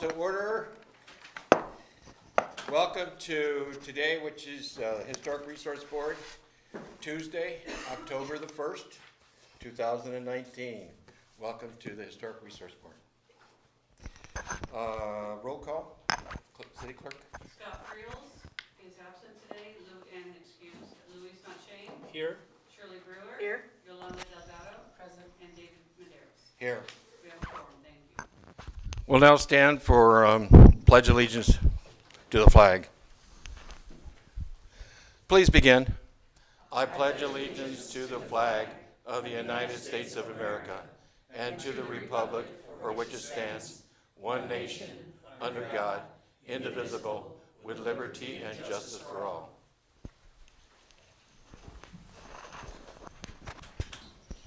to order. Welcome to today, which is Historic Resource Board, Tuesday, October the 1st, 2019. Welcome to the Historic Resource Board. Roll call. City Clerk. Scott Friels is absent today. Louis Machain. Here. Shirley Brewer. Here. Yolanda Delgado. Present. And David Medeiros. Here. We have a quorum. Thank you. We'll now stand for Pledge Allegiance to the flag. Please begin. I pledge allegiance to the flag of the United States of America and to the republic for which it stands, one nation, under God, indivisible, with liberty and justice for all.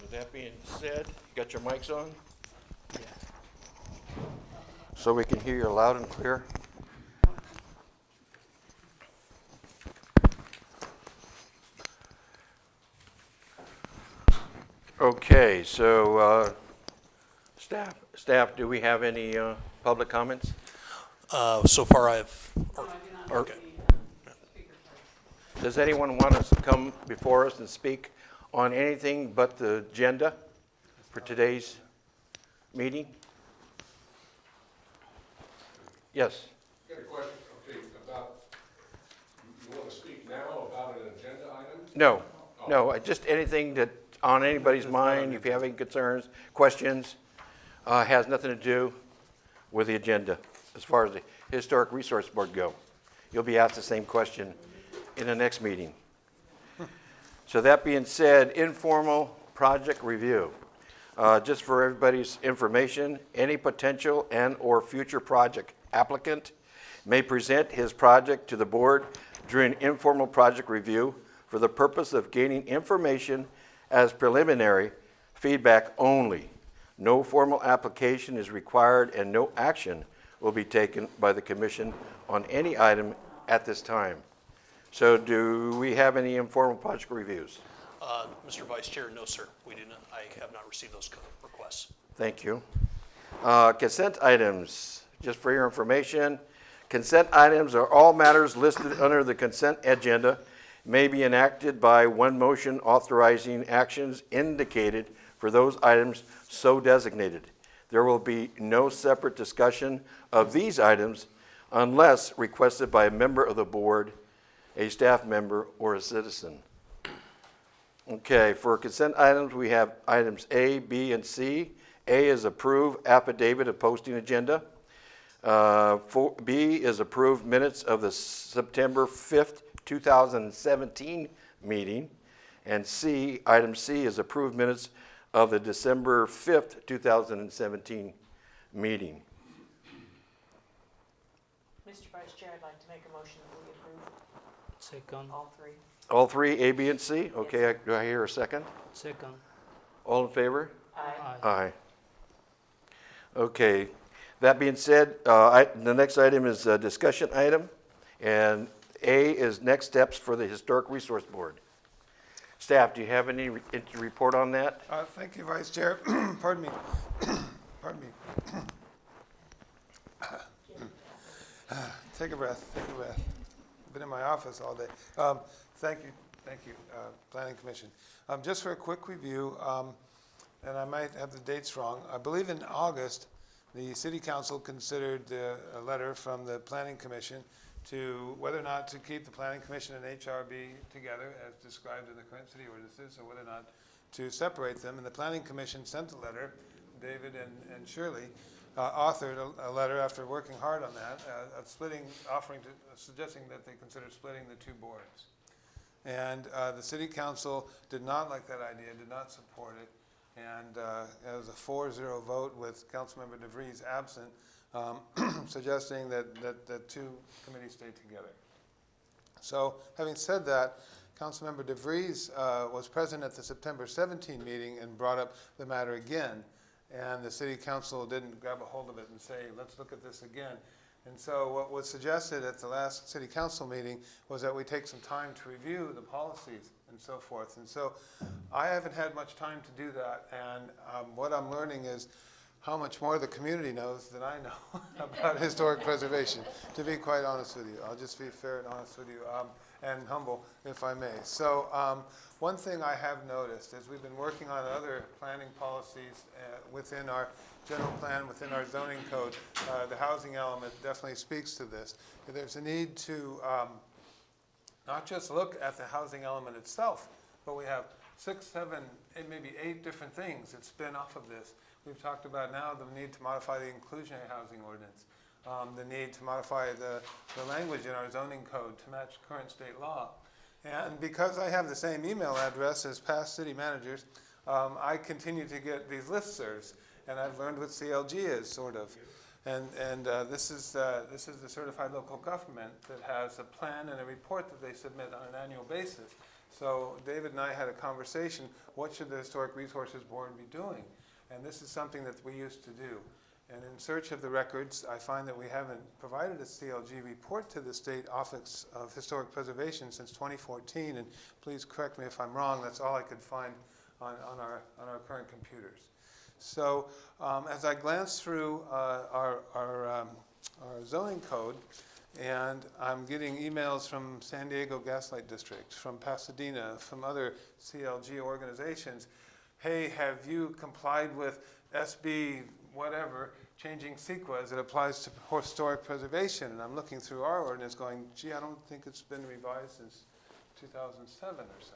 With that being said, you got your mics on? Yeah. So we can hear you loud and clear. Okay, so staff, do we have any public comments? So far I've, No, I do not have okay. the speaker cards. Does anyone want to come before us and speak on anything but the agenda for today's meeting? Yes. I got a question, okay, about, you want to speak now about an agenda item? No, just anything that on anybody's mind, if you have any concerns, questions, has nothing to do with the agenda as far as the Historic Resource Board go. You'll be asked the same question in the next meeting. So that being said, informal project review. Just for everybody's information, any potential and or future project applicant may present his project to the board during informal project review for the purpose of gaining information as preliminary feedback only. No formal application is required and no action will be taken by the commission on any item at this time. So do we have any informal project reviews? Mr. Vice Chair, no, sir. We do not. I have not received those requests. Thank you. Consent items, just for your information. Consent items are all matters listed under the consent agenda may be enacted by one motion authorizing actions indicated for those items so designated. There will be no separate discussion of these items unless requested by a member of the board, a staff member, or a citizen. Okay, for consent items, we have items A, B, and C. A is approve affidavit of posting agenda. B is approved minutes of the September 5th, 2017 meeting. And C, item C is approved minutes of the December 5th, 2017 meeting. Mr. Vice Chair, I'd like to make a motion that we approve Second. all three. All three, A, B, and C? Okay, Yes. do I hear a second? Second. All in favor? Aye. Aye. Okay, that being said, the next item is a discussion item, and A is next steps for the Historic Resource Board. Staff, do you have any to report on that? Thank you, Vice Chair. Pardon me. Pardon me. Take a breath. I've been in my office all day. Thank you, Planning Commission. Just for a quick review, and I might have the dates wrong. I believe in August, the City Council considered a letter from the Planning Commission to whether or not to keep the Planning Commission and HRB together as described in the current city ordinances, or whether or not to separate them. And the Planning Commission sent a letter. David and Shirley authored a letter after working hard on that, suggesting that they consider splitting the two boards. And the City Council did not like that idea, did not support it. And it was a 4-0 vote with Councilmember DeVries absent, suggesting that the two committees stay together. So having said that, Councilmember DeVries was present at the September 17 meeting and brought up the matter again. And the City Council didn't grab a hold of it and say, let's look at this again. And so what was suggested at the last City Council meeting was that we take some time to review the policies and so forth. And so I haven't had much time to do that. And what I'm learning is how much more the community knows than I know about historic preservation, to be quite honest with you. I'll just be fair and honest with you, and humble, if I may. So one thing I have noticed is we've been working on other planning policies within our general plan, within our zoning code. The housing element definitely speaks to this. There's a need to not just look at the housing element itself, but we have 6, 7, maybe 8 different things that spin off of this. We've talked about now the need to modify the inclusionary housing ordinance, the need to modify the language in our zoning code to match current state law. And because I have the same email address as past city managers, I continue to get these listservs, and I've learned what CLG is, sort of. And this is the certified local government that has a plan and a report that they submit on an annual basis. So David and I had a conversation, what should the Historic Resources Board be doing? And this is something that we used to do. And in search of the records, I find that we haven't provided a CLG report to the State Office of Historic Preservation since 2014. And please correct me if I'm wrong, that's all I could find on our current computers. So as I glance through our zoning code, and I'm getting emails from San Diego Gaslight District, from Pasadena, from other CLG organizations. Hey, have you complied with SB whatever, changing CEQA as it applies to historic preservation? And I'm looking through our ordinance going, gee, I don't think it's been revised since 2007 or so.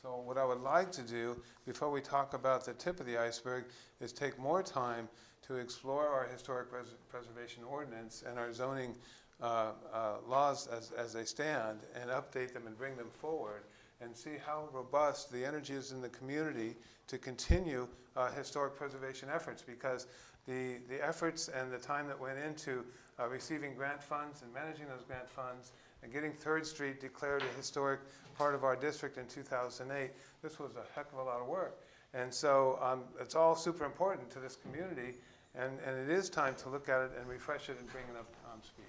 So what I would like to do, before we talk about the tip of the iceberg, is take more time to explore our historic preservation ordinance and our zoning laws as they stand, and update them and bring them forward, and see how robust the energy is in the community to continue historic preservation efforts, because the efforts and the time that went into receiving grant funds and managing those grant funds and getting 3rd Street declared a historic part of our district in 2008, this was a heck of a lot of work. And so it's all super important to this community, and it is time to look at it and refresh it and bring it up on speed.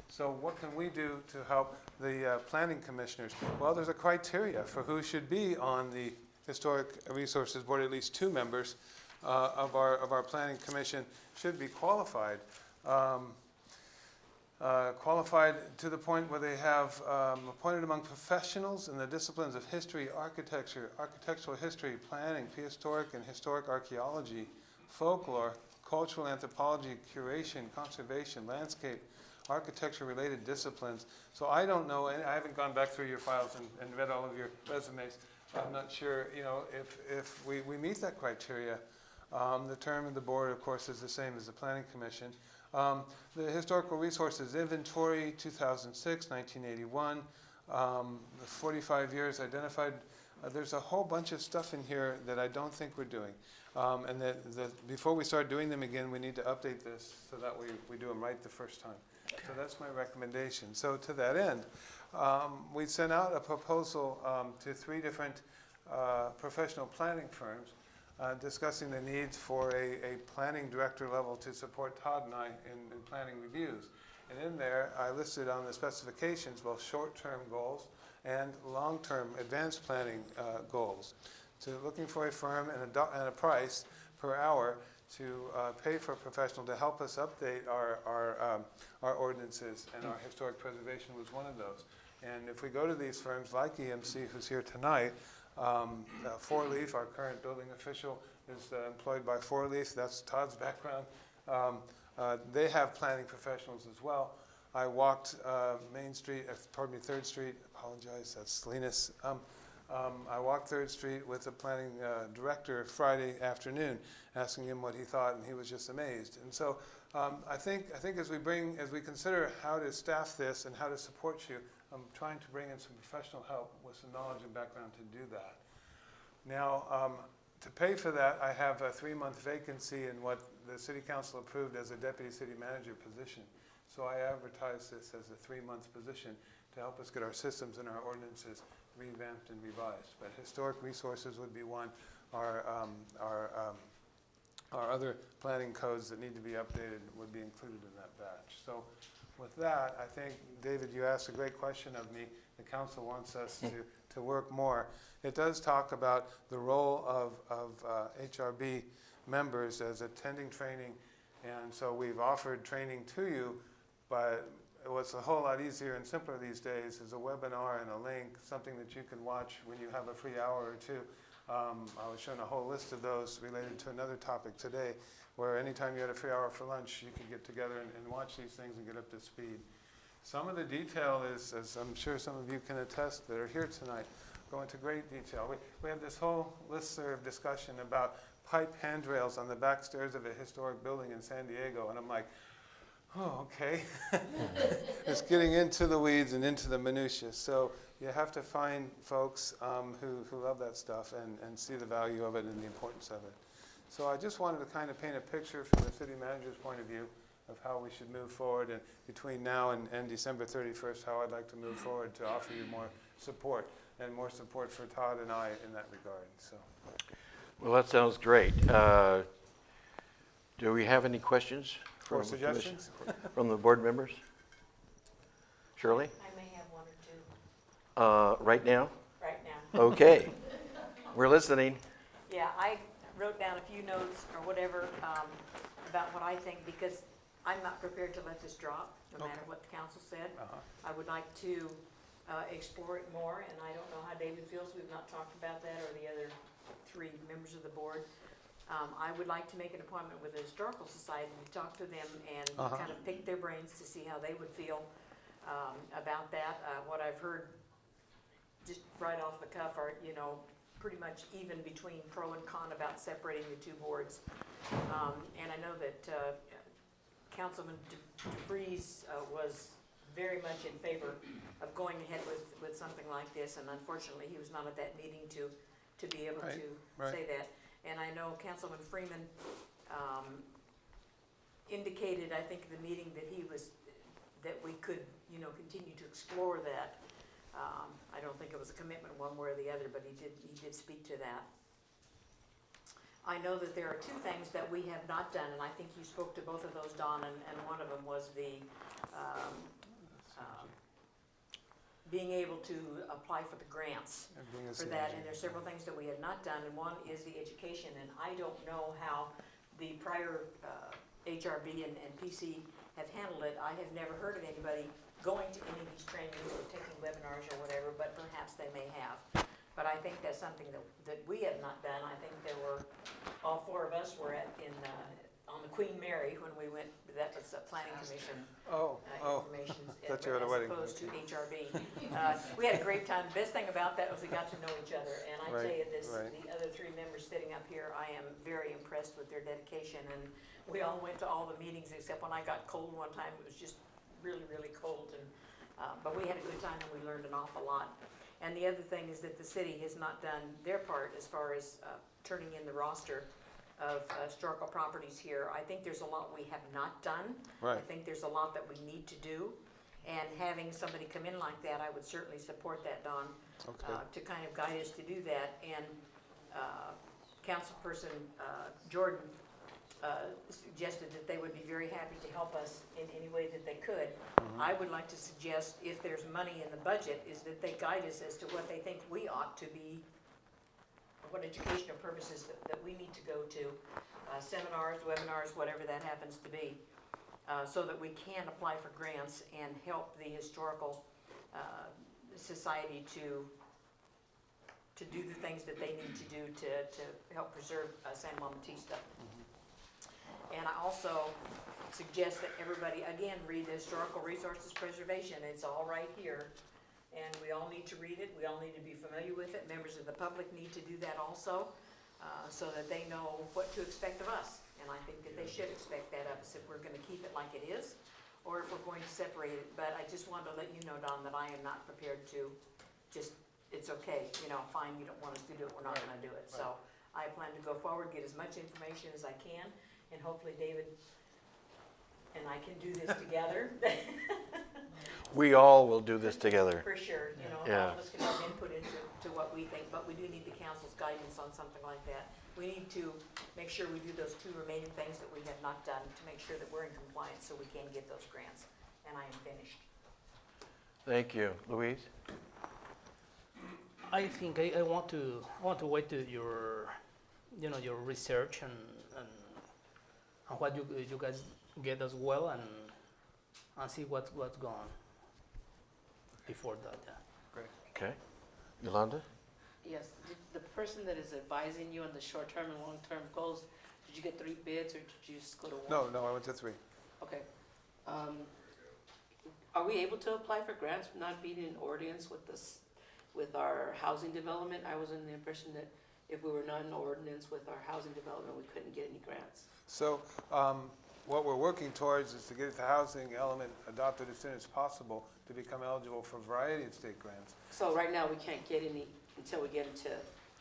So what can we do to help the planning commissioners? Well, there's a criteria for who should be on the Historic Resources Board. At least 2 members of our planning commission should be qualified. Qualified to the point where they have appointed among professionals in the disciplines of history, architecture, architectural history, planning, prehistoric and historic archaeology, folklore, cultural anthropology, curation, conservation, landscape, architecture-related disciplines. So I don't know, and I haven't gone back through your files and read all of your resumes. I'm not sure, if we meet that criteria. The term of the board, of course, is the same as the Planning Commission. The Historical Resources Inventory, 2006, 1981, the 45 years identified. There's a whole bunch of stuff in here that I don't think we're doing. And that before we start doing them again, we need to update this so that we do them right the first time. So that's my recommendation. So to that end, we sent out a proposal to 3 different professional planning firms discussing the needs for a planning director level to support Todd and I in planning reviews. And in there, I listed on the specifications both short-term goals and long-term advanced planning goals. So looking for a firm and a price per hour to pay for a professional to help us update our ordinances, and our historic preservation was one of those. And if we go to these firms like EMC, who's here tonight, 4Leaf, our current building official, is employed by 4Leaf. That's Todd's background. They have planning professionals as well. I walked Main Street, 3rd Street, apologize, that's Salinas. I walked 3rd Street with the planning director Friday afternoon, asking him what he thought, and he was just amazed. And so I think as we consider how to staff this and how to support you, I'm trying to bring in some professional help with some knowledge and background to do that. Now, to pay for that, I have a 3-month vacancy in what the City Council approved as a deputy city manager position. So I advertise this as a 3-month position to help us get our systems and our ordinances revamped and revised. But historic resources would be one. Our other planning codes that need to be updated would be included in that batch. So with that, I think, David, you asked a great question of me. The council wants us to work more. It does talk about the role of HRB members as attending training. And so we've offered training to you, but what's a whole lot easier and simpler these days is a webinar and a link, something that you can watch when you have a free hour or two. I was shown a whole list of those related to another topic today, where anytime you had a free hour for lunch, you could get together and watch these things and get up to speed. Some of the detail is, as I'm sure some of you can attest that are here tonight, go into great detail. We have this whole listserv discussion about pipe handrails on the back stairs of a historic building in San Diego, and I'm like, oh, okay. It's getting into the weeds and into the minutia. So you have to find folks who love that stuff and see the value of it and the importance of it. So I just wanted to kind of paint a picture from the city manager's point of view of how we should move forward, and between now and December 31st, how I'd like to move forward to offer you more support, and more support for Todd and I in that regard. So. Well, that sounds great. Do we have any questions? Or suggestions? From the board members? Shirley? I may have one or two Right now? right now. Okay. We're listening. Yeah, I wrote down a few notes or whatever about what I think, because I'm not prepared to let this drop, no matter what the council said. I would like to explore it more, and I don't know how David feels. We've not talked about that, or the other 3 members of the board. I would like to make an appointment with the Historical Society to talk to them and kind of pick their brains to see how they would feel about that. What I've heard just right off the cuff are, you know, pretty much even between pro and con about separating the 2 boards. And I know that Councilman DeVries was very much in favor of going ahead with something like this, and unfortunately he was not at that meeting to be able to say that. And I know Councilman Freeman indicated, I think, in the meeting that we could, you know, continue to explore that. I don't think it was a commitment one way or the other, but he did speak to that. I know that there are 2 things that we have not done, and I think you spoke to both of those, Don, and one of them was the being able to apply for the grants for that, and there's several things that we have not done, and one is the education, and I don't know how the prior HRB and PC have handled it. I have never heard of anybody going to any of these trainings or taking webinars or whatever, but perhaps they may have. But I think that's something that we have not done. I think there were, all 4 of us were on the Queen Mary when we went, that was a planning commission information Thought you were at a wedding. as opposed to HRB. We had a great time. The best thing about that was we got to know each other. And I tell you this, the other 3 members sitting up here, I am very impressed with their dedication. And we all went to all the meetings except when I got cold one time. It was just really, really cold. And but we had a good time and we learned an awful lot. And the other thing is that the city has not done their part as far as turning in the roster of historical properties here. I think there's a lot we have not done. I think there's a lot that we need to do. And having somebody come in like that, I would certainly support that, Don, to kind of guide us to do that. And Councilperson Jordan suggested that they would be very happy to help us in any way that they could. I would like to suggest, if there's money in the budget, is that they guide us as to what they think we ought to be, what educational purposes that we need to go to, seminars, webinars, whatever that happens to be, so that we can apply for grants and help the historical society to do the things that they need to do to help preserve San Juan Bautista. And I also suggest that everybody, again, read the Historical Resources Preservation. It's all right here. And we all need to read it. We all need to be familiar with it. Members of the public need to do that also, so that they know what to expect of us. And I think that they should expect that of us if we're going to keep it like it is, or if we're going to separate it. But I just wanted to let you know, Don, that I am not prepared to just, it's okay, you know, fine, you don't want us to do it, we're not going to do it. So I plan to go forward, get as much information as I can, and hopefully David and I can do this together. We all will do this together. For sure, you know, all of us can have input into what we think, but we do need the council's guidance on something like that. We need to make sure we do those 2 remaining things that we have not done to make sure that we're in compliance so we can get those grants. And I am finished. Thank you. Louise? I think I want to wait to your you know, your research and what you guys get as well, and see what's going on before that. Yeah. Great. Okay. Yolanda? Yes, the person that is advising you on the short-term and long-term goals, did you get 3 bids or did you just go to one? No, I went to 3. Okay. Are we able to apply for grants not being in ordinance with this, with our housing development? I was under the impression that if we were not in ordinance with our housing development, we couldn't get any grants. So what we're working towards is to get the housing element adopted as soon as possible to become eligible for a variety of state grants. So right now, we can't get any until we get into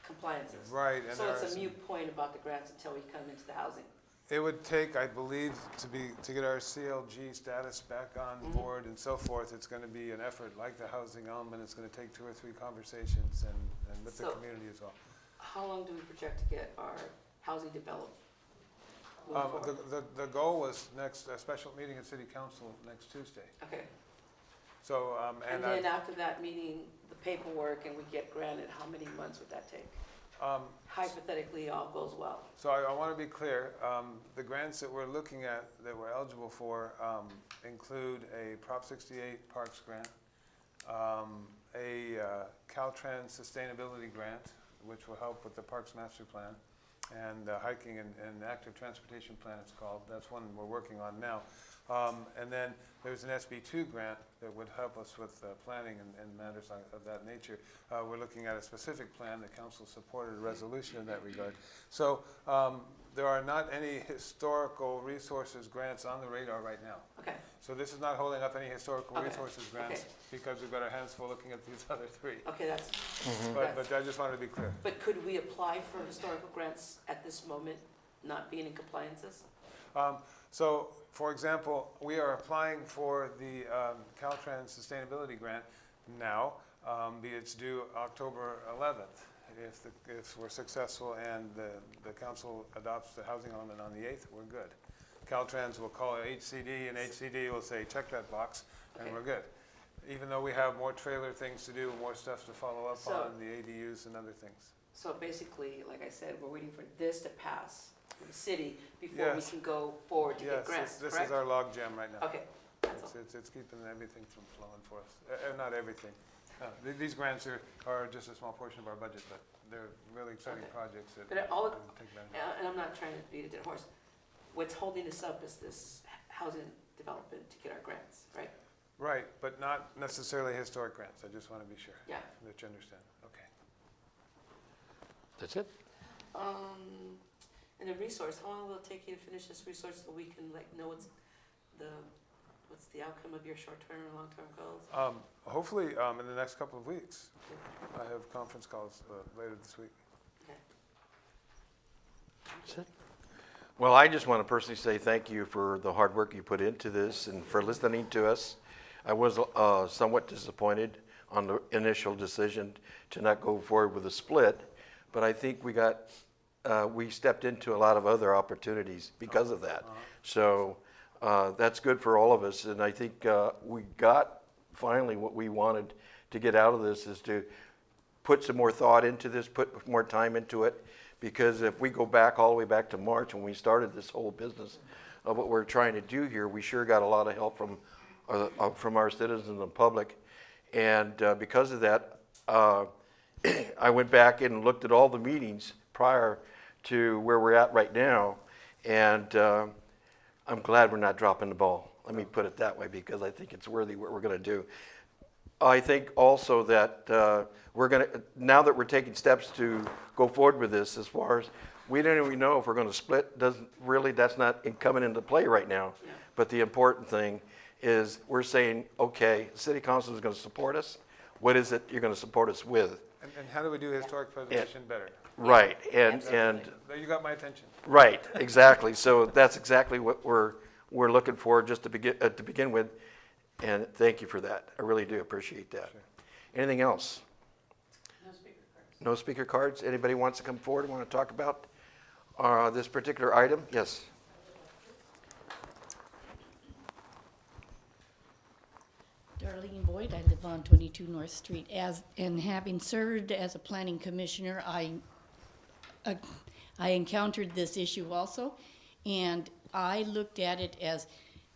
compliances. Right. And So there it's are a moot point about the grants until we come into the housing. It would take, I believe, to get our CLG status back on board and so forth. It's going to be an effort like the housing element. It's going to take 2 or 3 conversations and with the So- community as well. How long do we project to get our housing developed? moving forward? The goal was a special meeting at City Council next Tuesday. Okay. So, And then after that meeting, the paperwork, and we get granted, how many months would that take? Hypothetically, all goes well. So I want to be clear, the grants that we're looking at, that we're eligible for, include a Prop 68 Parks grant, a Caltrans Sustainability Grant, which will help with the Parks Master Plan, and hiking and active transportation plan it's called. That's one we're working on now. And then there's an SB2 grant that would help us with planning and matters of that nature. We're looking at a specific plan. The council supported a resolution in that regard. So there are not any historical resources grants on the radar right now. Okay. So this is not holding up any historical Okay. resources grants Okay. because we've got our hands full looking at these other 3. Okay, that's, But I just wanted to be clear. but could we apply for historical grants at this moment, not being in compliances? So, for example, we are applying for the Caltrans Sustainability Grant now. It's due October 11th. If we're successful and the council adopts the housing element on the 8th, we're good. Caltrans will call it HCD, and HCD will say, check that box, and Okay. we're good. Even though we have more trailer things to do, more stuff to follow up So- on, the ADUs and other things. So basically, like I said, we're waiting for this to pass for the city before we Yes. can go forward to get Yes, grants, this correct? is our log jam right now. Okay, that's all. It's keeping everything from flowing for us. Not everything. These grants are just a small portion of our budget, but they're really exciting Okay. projects that But all, we can take advantage of. and I'm not trying to beat a dead horse. What's holding us up is this housing development to get our grants, right? Right, but not necessarily historic grants. I just want to be sure Yeah. that you understand. Okay. That's it? And the resource, how long will it take you to finish this resource so we can know what's the outcome of your short-term and long-term goals? Hopefully, in the next couple of weeks. I have conference calls later this week. Okay. That's it. Well, I just want to personally say thank you for the hard work you put into this and for listening to us. I was somewhat disappointed on the initial decision to not go forward with a split, but I think we stepped into a lot of other opportunities because of that. So that's good for all of us, and I think we got finally what we wanted to get out of this, is to put some more thought into this, put more time into it, because if we go back all the way back to March when we started this whole business of what we're trying to do here, we sure got a lot of help from our citizens and the public. And because of that, I went back and looked at all the meetings prior to where we're at right now, and I'm glad we're not dropping the ball. Let me put it that way, because I think it's worthy what we're going to do. I think also that now that we're taking steps to go forward with this, as far as we don't even know if we're going to split, that's not coming into play right now. Yeah. But the important thing is we're saying, okay, city council is going to support us. What is it you're going to support us with? And how do we do historic preservation better? Right, and Absolutely. There, you got my attention. right, exactly. So that's exactly what we're looking for, just to begin with. And thank you for that. I really do appreciate that. Sure. Anything else? No speaker cards. No speaker cards? Anybody wants to come forward and want to talk about this particular item? Yes. Darlene Boyd, I live on 22 North Street. And having served as a planning commissioner, I encountered this issue also, and I looked at it as,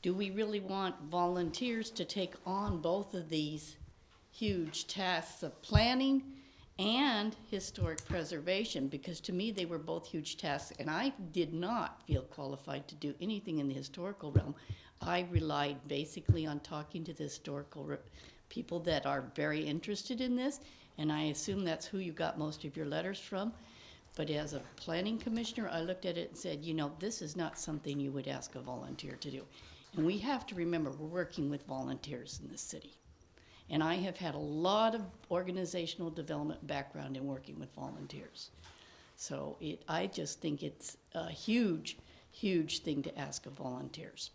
do we really want volunteers to take on both of these huge tasks of planning and historic preservation? Because to me, they were both huge tasks, and I did not feel qualified to do anything in the historical realm. I relied basically on talking to the historical people that are very interested in this, and I assume that's who you got most of your letters from. But as a planning commissioner, I looked at it and said, you know, this is not something you would ask a volunteer to do. And we have to remember, we're working with volunteers in this city. And I have had a lot of organizational development background in working with volunteers. So I just think it's a huge, huge thing to ask of volunteers.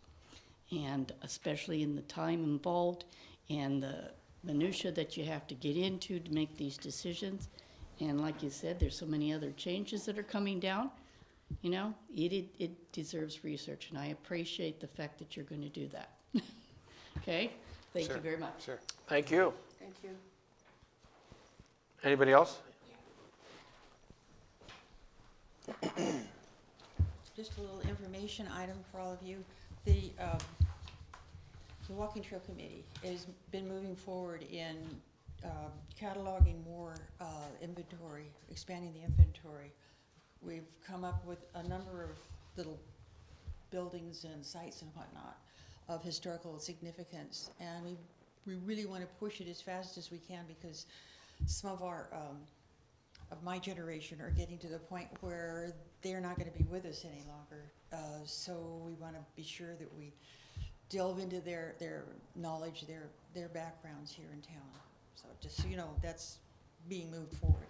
And especially in the time involved and the minutia that you have to get into to make these decisions. And like you said, there's so many other changes that are coming down. You know, it deserves research, and I appreciate the fact that you're going to do that. Okay? Thank you very much. Sure. Thank you. Thank you. Anybody else? Just a little information item for all of you. The Walking Trail Committee has been moving forward in cataloging more inventory, expanding the inventory. We've come up with a number of little buildings and sites and whatnot of historical significance, and we really want to push it as fast as we can, because some of our of my generation are getting to the point where they're not going to be with us any longer. So we want to be sure that we delve into their knowledge, their backgrounds here in town. So just so you know, that's being moved forward.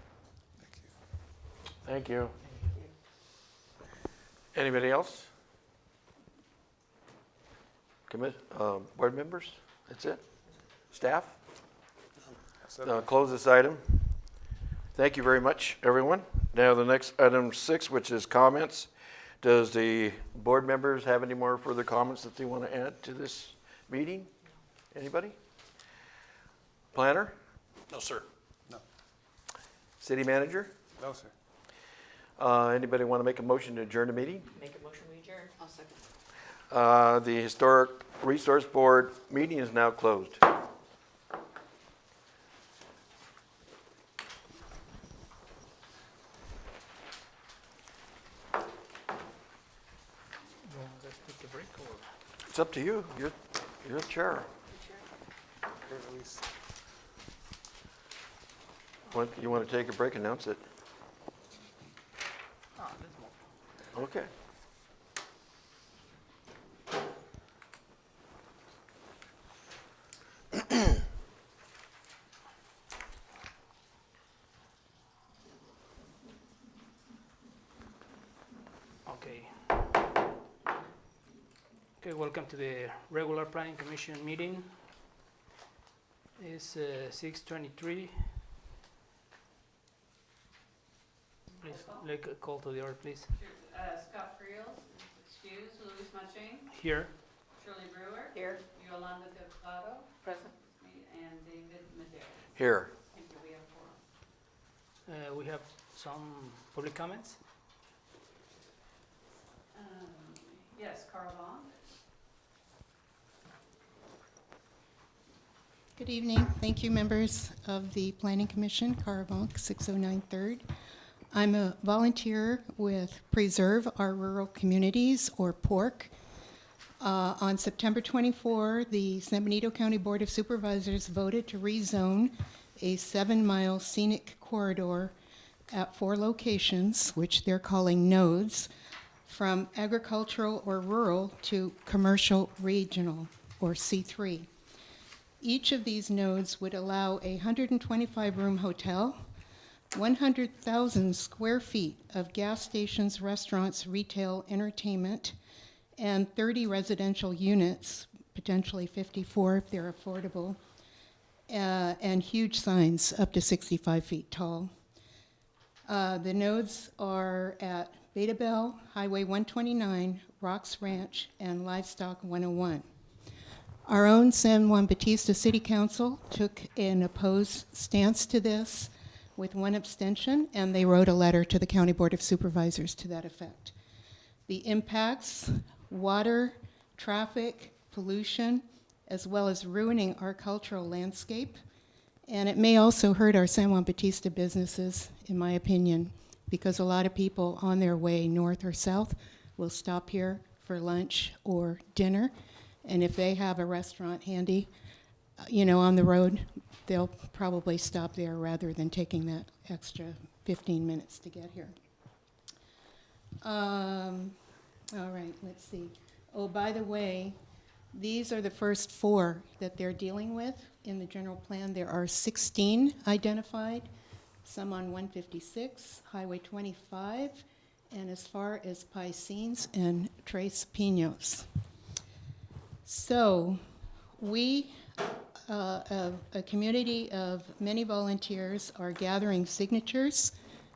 Thank you. Anybody else? Board members? That's it? Staff? Close this item. Thank you very much, everyone. Now the next item 6, which is comments. Does the board members have any more further comments that they want to add to this meeting? Anybody? Planner? No, sir. No. City manager? No, sir. Anybody want to make a motion to adjourn the meeting? Make a motion, we adjourn. I'll second. The Historic Resource Board meeting is now closed. You want us to take a break or? It's up to you. You're the chair. Here, Elise. You want to take a break? Announce it. Let's move. Okay. Okay. Okay, welcome to the regular planning commission meeting. It's 6:23. Please, like a call to the order, please. Scott Friels, excused. Luis Machain, Here. Shirley Brewer, Here. Yolanda Delgado, Present. and David Madera. Here. Thank you, we have 4. We have some public comments. Yes, Carl Vaughn. Good evening. Thank you, members of the Planning Commission, Caravanc 609 3rd. I'm a volunteer with Preserve Our Rural Communities, or PORC. On September 24, the San Benito County Board of Supervisors voted to rezone a 7-mile scenic corridor at 4 locations, which they're calling nodes, from agricultural or rural to commercial regional, or C3. Each of these nodes would allow a 125-room hotel, 100,000 square feet of gas stations, restaurants, retail, entertainment, and 30 residential units, potentially 54 if they're affordable, and huge signs up to 65 feet tall. The nodes are at Beta Bell, Highway 129, Rocks Ranch, and Livestock 101. Our own San Juan Bautista City Council took an opposed stance to this with 1 abstention, and they wrote a letter to the County Board of Supervisors to that effect. The impacts, water, traffic, pollution, as well as ruining our cultural landscape, and it may also hurt our San Juan Bautista businesses, in my opinion, because a lot of people on their way north or south will stop here for lunch or dinner, and if they have a restaurant handy, on the road, they'll probably stop there rather than taking that extra 15 minutes to get here. All right, let's see. Oh, by the way, these are the first 4 that they're dealing with in the general plan. There are 16 identified, some on 156, Highway 25, and as far as Piscines and Tres Pinos. So we, a community of many volunteers, are gathering signatures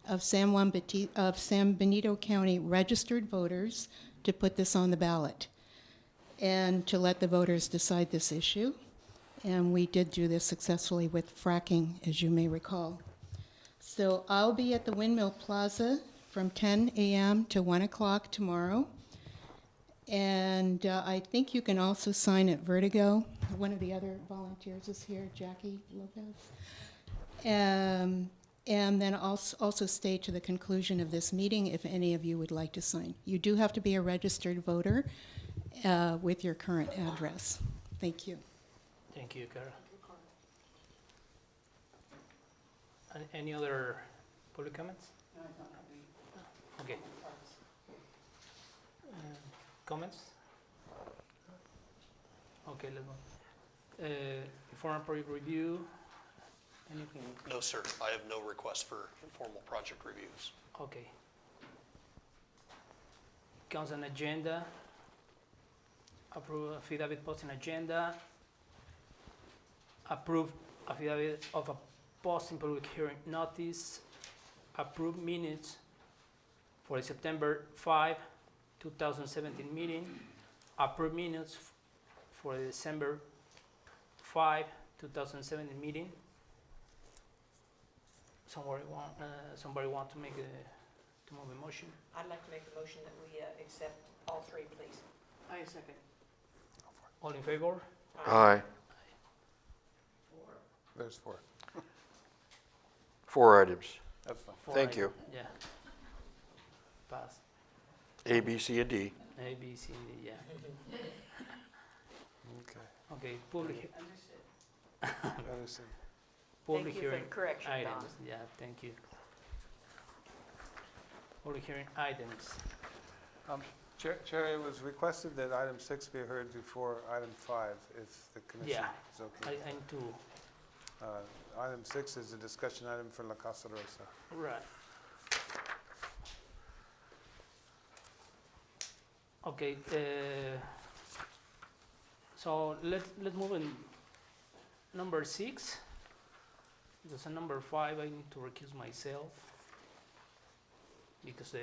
of San Benito County registered voters to put this on the ballot and to let the voters decide this issue. And we did do this successfully with fracking, as you may recall. So I'll be at the Windmill Plaza from 10 a.m. to 1 o'clock tomorrow. And I think you can also sign at Vertigo. One of the other volunteers is here, Jackie Lopez. And then also stay to the conclusion of this meeting if any of you would like to sign. You do have to be a registered voter with your current address. Thank you. Thank you, Cara. Any other public comments? Okay. Comments? Okay, let's go. Informal project review, anything? No, sir. I have no request for informal project reviews. Okay. Council agenda, approve affidavit posting agenda, approve affidavit of a posting public hearing notice, approve minutes for the September 5, 2017 meeting, approve minutes for the December 5, 2017 meeting. Somebody want to make to move a motion? I'd like to make a motion that we accept all 3, please. I second. All in favor? Aye. There's 4. 4 items. That's fine. Thank you. Yeah. Pass. A, B, C, and D. A, B, C, and D, yeah. Okay. Okay, public, Understood. public Thank you for hearing the correction, Don. items. Yeah, thank you. Public hearing items. Chair, it was requested that item 6 be heard before item 5, if the commission Yeah. is okay. I need to, Item 6 is a discussion item for La Casa Rosa. right. Okay, so let's move in number 6. Because on number 5, I need to recuse myself. Because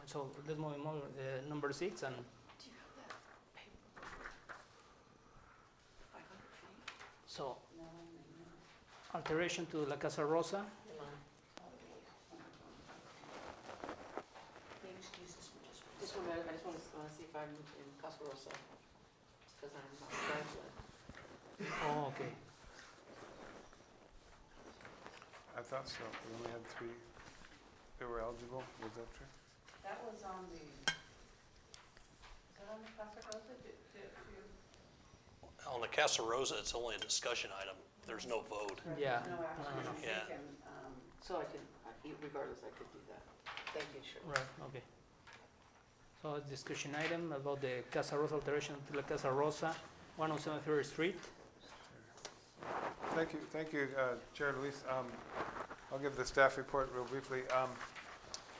so let's move in number 6 and so alteration to La Casa Rosa. This one, I just want to see if I'm in Casa Rosa, because I'm not graduate. Oh, okay. I thought so. We only had 3 that were eligible. Was that true? That was on the, is that on the Casa Rosa? On the Casa Rosa, it's only a discussion item. There's no vote. Yeah. No action. no. Yeah. So I can, regardless, I could do that. Thank you, sure. Right, okay. So a discussion item about the Casa Rosa alteration to La Casa Rosa, 107 3rd Street. Thank you, Chair Luis. I'll give the staff report real briefly.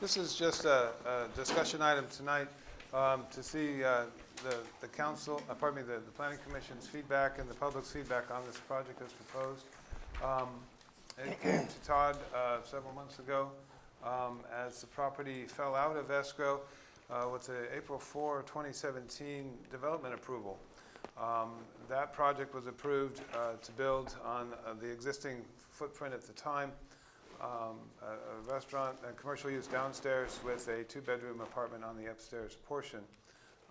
This is just a discussion item tonight to see the council, the Planning Commission's feedback and the public's feedback on this project as proposed. It came to Todd several months ago as the property fell out of escrow with the April 4, 2017 development approval. That project was approved to build on the existing footprint at the time. a restaurant, a commercial use downstairs with a 2-bedroom apartment on the upstairs portion.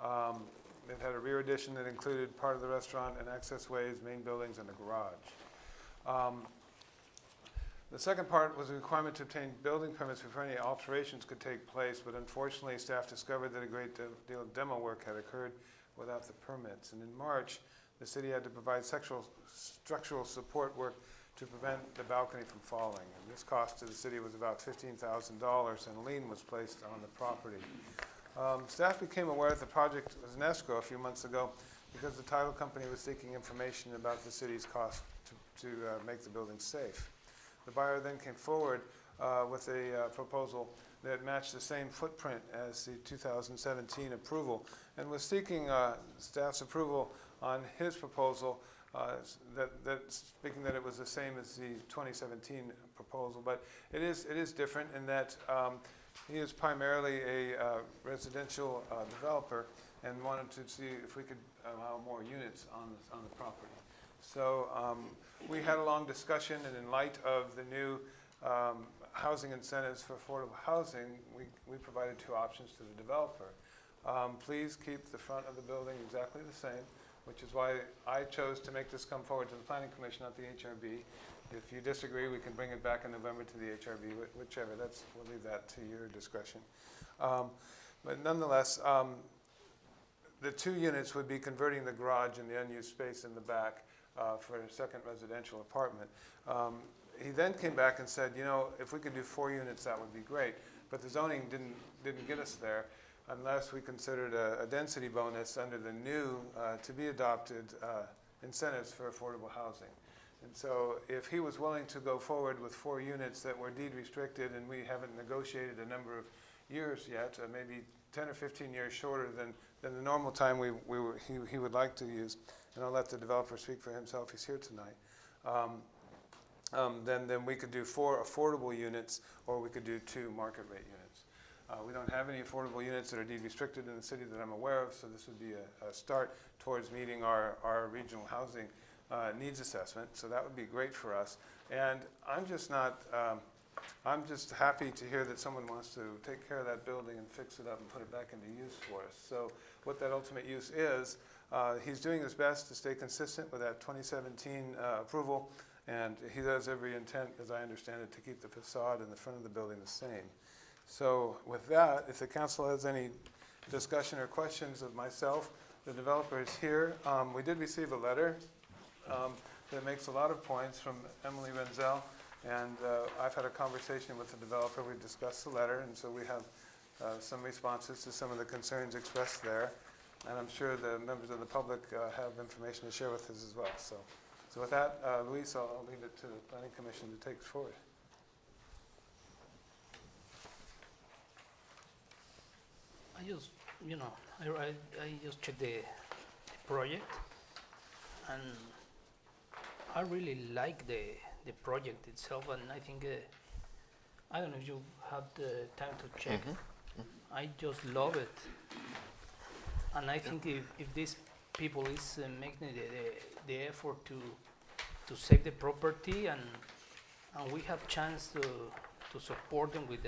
It had a rear addition that included part of the restaurant and access ways, main buildings, and a garage. The second part was a requirement to obtain building permits before any alterations could take place, but unfortunately, staff discovered that a great deal of demo work had occurred without the permits. And in March, the city had to provide structural support work to prevent the balcony from falling. And this cost to the city was about $15,000, and a lien was placed on the property. Staff became aware that the project was in escrow a few months ago because the title company was seeking information about the city's cost to make the building safe. The buyer then came forward with a proposal that matched the same footprint as the 2017 approval and was seeking staff's approval on his proposal, speaking that it was the same as the 2017 proposal. But it is different in that he is primarily a residential developer and wanted to see if we could allow more units on the property. So we had a long discussion, and in light of the new housing incentives for affordable housing, we provided 2 options to the developer. Please keep the front of the building exactly the same, which is why I chose to make this come forward to the Planning Commission, not the HRB. If you disagree, we can bring it back in November to the HRB, whichever. We'll leave that to your discretion. But nonetheless, the 2 units would be converting the garage and the unused space in the back for a second residential apartment. He then came back and said, you know, if we could do 4 units, that would be great. But the zoning didn't get us there unless we considered a density bonus under the new to be adopted incentives for affordable housing. And so if he was willing to go forward with 4 units that were deed restricted, and we haven't negotiated a number of years yet, maybe 10 or 15 years shorter than the normal time he would like to use, and I'll let the developer speak for himself, he's here tonight, then we could do 4 affordable units, or we could do 2 market rate units. We don't have any affordable units that are deed restricted in the city that I'm aware of, so this would be a start towards meeting our regional housing needs assessment, so that would be great for us. And I'm just happy to hear that someone wants to take care of that building and fix it up and put it back into use for us. So what that ultimate use is, he's doing his best to stay consistent with that 2017 approval, and he has every intent, as I understand it, to keep the facade and the front of the building the same. So with that, if the council has any discussion or questions of myself, the developer is here. We did receive a letter that makes a lot of points from Emily Renzel, and I've had a conversation with the developer. We've discussed the letter, and so we have some responses to some of the concerns expressed there, and I'm sure the members of the public have information to share with us as well. So with that, Luis, I'll leave it to the Planning Commission to take forward. I just, I just checked the project, and I really like the project itself, and I think, I don't know if you have the time to check. I just love it. And I think if these people is making the effort to save the property, and we have chance to support them with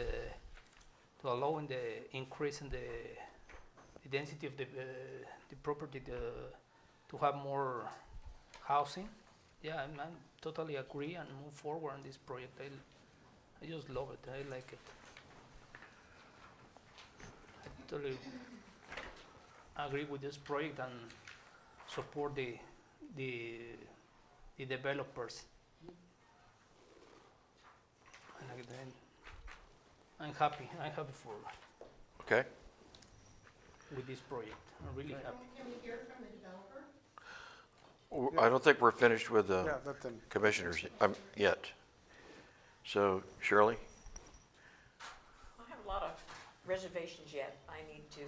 to allowing the increase in the density of the property to have more housing. Yeah, I totally agree and move forward on this project. I just love it. I like it. I totally agree with this project and support the developers. And again, I'm happy. I'm happy for Okay. with this project. I'm really happy. Can we hear from the developer? I don't think we're finished with the Yeah, let them. commissioners yet. So Shirley? I have a lot of reservations yet. I need to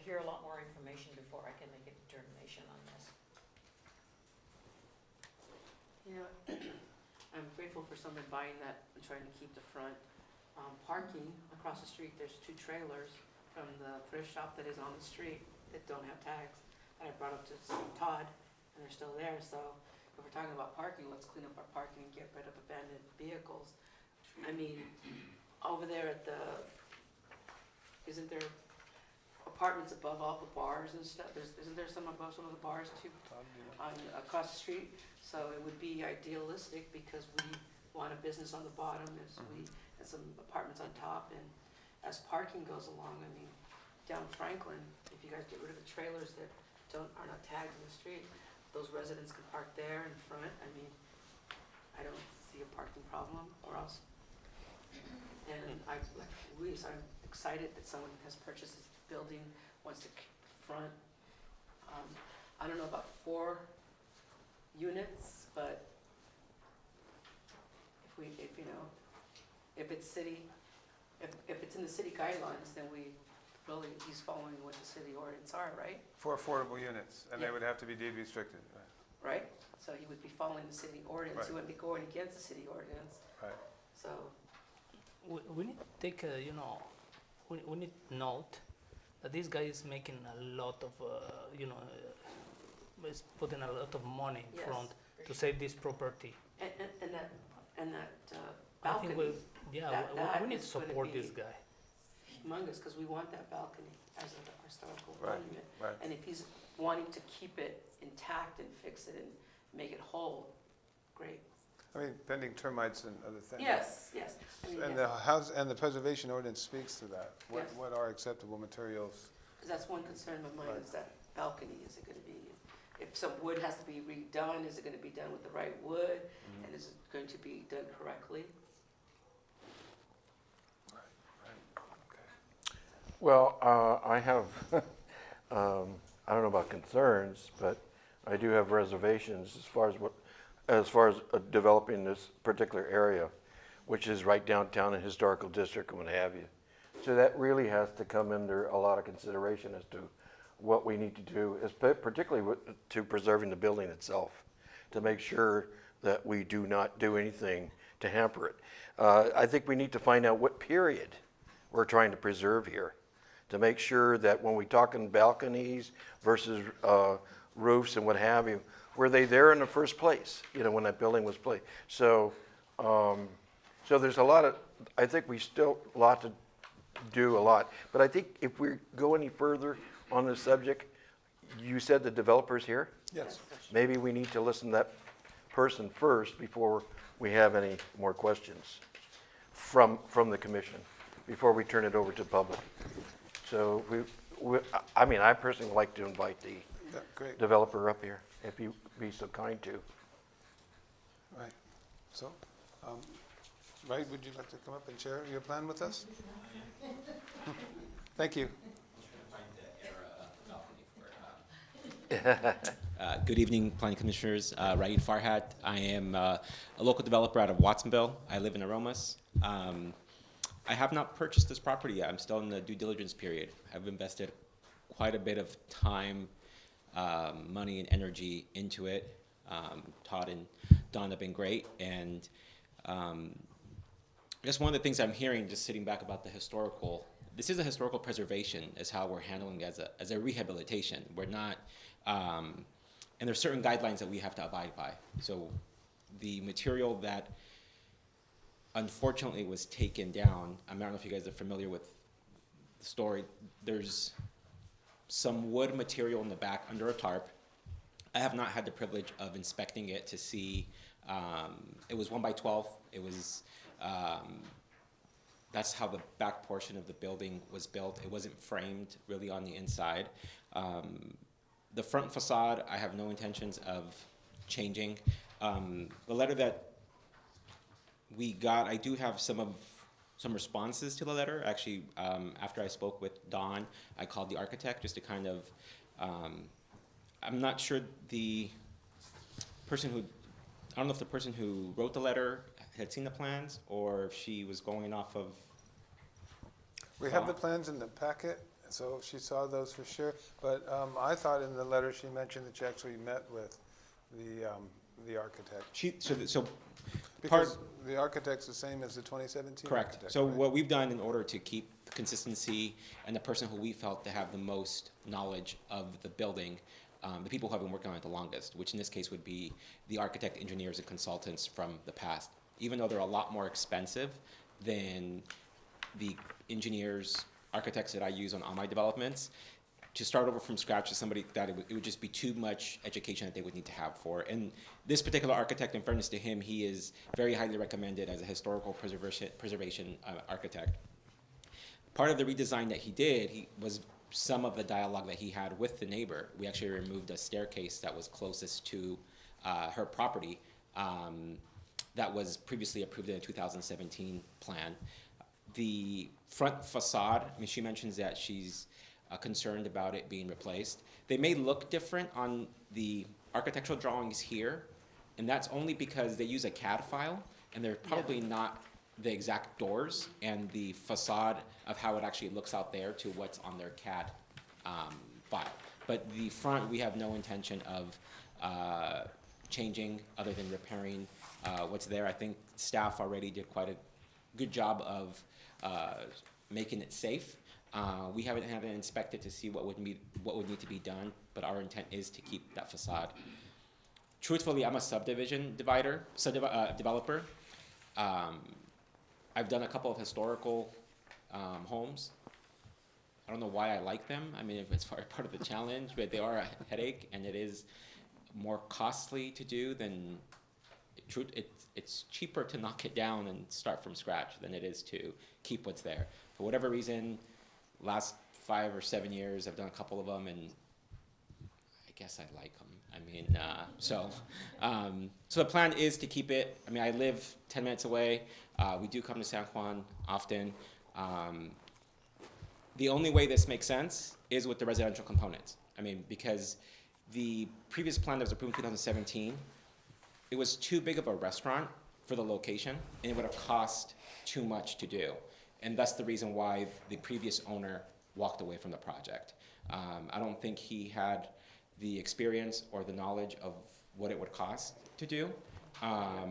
hear a lot more information before I can make a determination on this. You know, I'm grateful for someone buying that and trying to keep the front. Parking across the street, there's 2 trailers from the thrift shop that is on the street that don't have tags. And I brought up to Todd, and they're still there, so if we're talking about parking, let's clean up our parking and get rid of abandoned vehicles. I mean, over there at the, isn't there apartments above all the bars and stuff? Isn't there some above some of the bars too, on, across the street? So it would be idealistic because we want a business on the bottom and some apartments on top. And as parking goes along, I mean, down Franklin, if you guys get rid of the trailers that are not tagged in the street, those residents can park there in front. I mean, I don't see a parking problem or else. And like Luis, I'm excited that someone has purchased this building, wants to keep the front. I don't know about 4 units, but if it's city, if it's in the city guidelines, then he's following what the city ordinance are, right? For affordable units, and they Yeah. would have to be deed restricted, Right? So he would be following the city ordinance, he Right. wouldn't be going against the city ordinance, right? so. We need to take a, we need to note that this guy is making a lot of, is putting a lot of money in Yes, front for to save this property. And that I think balcony, that we need to is gonna support be- this guy. humongous, because we want that balcony as a historical Right, monument. right. And if he's wanting to keep it intact and fix it and make it whole, great. I mean, pending termites and other things. Yes. I mean, And yeah. the preservation ordinance speaks to that. Yes. What are acceptable materials? Because that's one concern of mine, Right. is that balcony, is it gonna be, if some wood has to be redone, is it gonna be done with the right wood? Mm-hmm. And is it going to be done correctly? Well, I have, I don't know about concerns, but I do have reservations as far as developing this particular area, which is right downtown in historical district and what have you. So that really has to come under a lot of consideration as to what we need to do, particularly to preserving the building itself, to make sure that we do not do anything to hamper it. I think we need to find out what period we're trying to preserve here, to make sure that when we talk in balconies versus roofs and what have you, were they there in the first place, when that building was placed? So there's a lot of, I think we still a lot to do a lot. But I think if we go any further on this subject, you said the developer's here? Yes. Maybe we need to listen to that person first before we have any more questions from the commission, before we turn it over to the public. So I personally would like to invite the Yeah, great, developer up here, if you'd be so kind to. right. So, Ray, would you like to come up and share your plan with us? Thank you. Good evening, Planning Commissioners. Raid Farhat. I am a local developer out of Watsonville. I live in Aromas. I have not purchased this property yet. I'm still in the due diligence period. I've invested quite a bit of time, money, and energy into it. Todd and Don have been great. And I guess one of the things I'm hearing, just sitting back about the historical, this is a historical preservation, is how we're handling it as a rehabilitation. We're not, and there's certain guidelines that we have to abide by. So the material that unfortunately was taken down, I don't know if you guys are familiar with the story, there's some wood material in the back under a tarp. I have not had the privilege of inspecting it to see, it was 1x12, it was, that's how the back portion of the building was built. It wasn't framed really on the inside. The front facade, I have no intentions of changing. The letter that we got, I do have some responses to the letter. Actually, after I spoke with Don, I called the architect just to kind of, I'm not sure the person who, I don't know if the person who wrote the letter had seen the plans or if she was going off of. We have the plans in the packet, so she saw those for sure. But I thought in the letter she mentioned that she actually met with the architect. So Because the architect's the same as the 2017 correct. architect, So right? what we've done in order to keep consistency and the person who we felt to have the most knowledge of the building, the people who have been working on it the longest, which in this case would be the architect, engineers, and consultants from the past. Even though they're a lot more expensive than the engineers, architects that I use on all my developments, to start over from scratch to somebody that it would just be too much education that they would need to have for. And this particular architect, in fairness to him, he is very highly recommended as a historical preservation architect. Part of the redesign that he did was some of the dialogue that he had with the neighbor. We actually removed a staircase that was closest to her property that was previously approved in a 2017 plan. The front facade, I mean, she mentions that she's concerned about it being replaced. They may look different on the architectural drawings here, and that's only because they use a CAD file, and they're probably not the exact doors and the facade of how it actually looks out there to what's on their CAD file. But the front, we have no intention of changing other than repairing what's there. I think staff already did quite a good job of making it safe. We haven't had it inspected to see what would need to be done, but our intent is to keep that facade. Truthfully, I'm a subdivision developer. I've done a couple of historical homes. I don't know why I like them. I mean, if it's part of the challenge, but they are a headache, and it is more costly to do than it's cheaper to knock it down and start from scratch than it is to keep what's there. For whatever reason, last 5 or 7 years, I've done a couple of them, and I guess I like them. I mean, so the plan is to keep it. I mean, I live 10 minutes away. We do come to San Juan often. The only way this makes sense is with the residential components. I mean, because the previous plan that was approved in 2017, it was too big of a restaurant for the location, and it would have cost too much to do. And that's the reason why the previous owner walked away from the project. I don't think he had the experience or the knowledge of what it would cost to do. I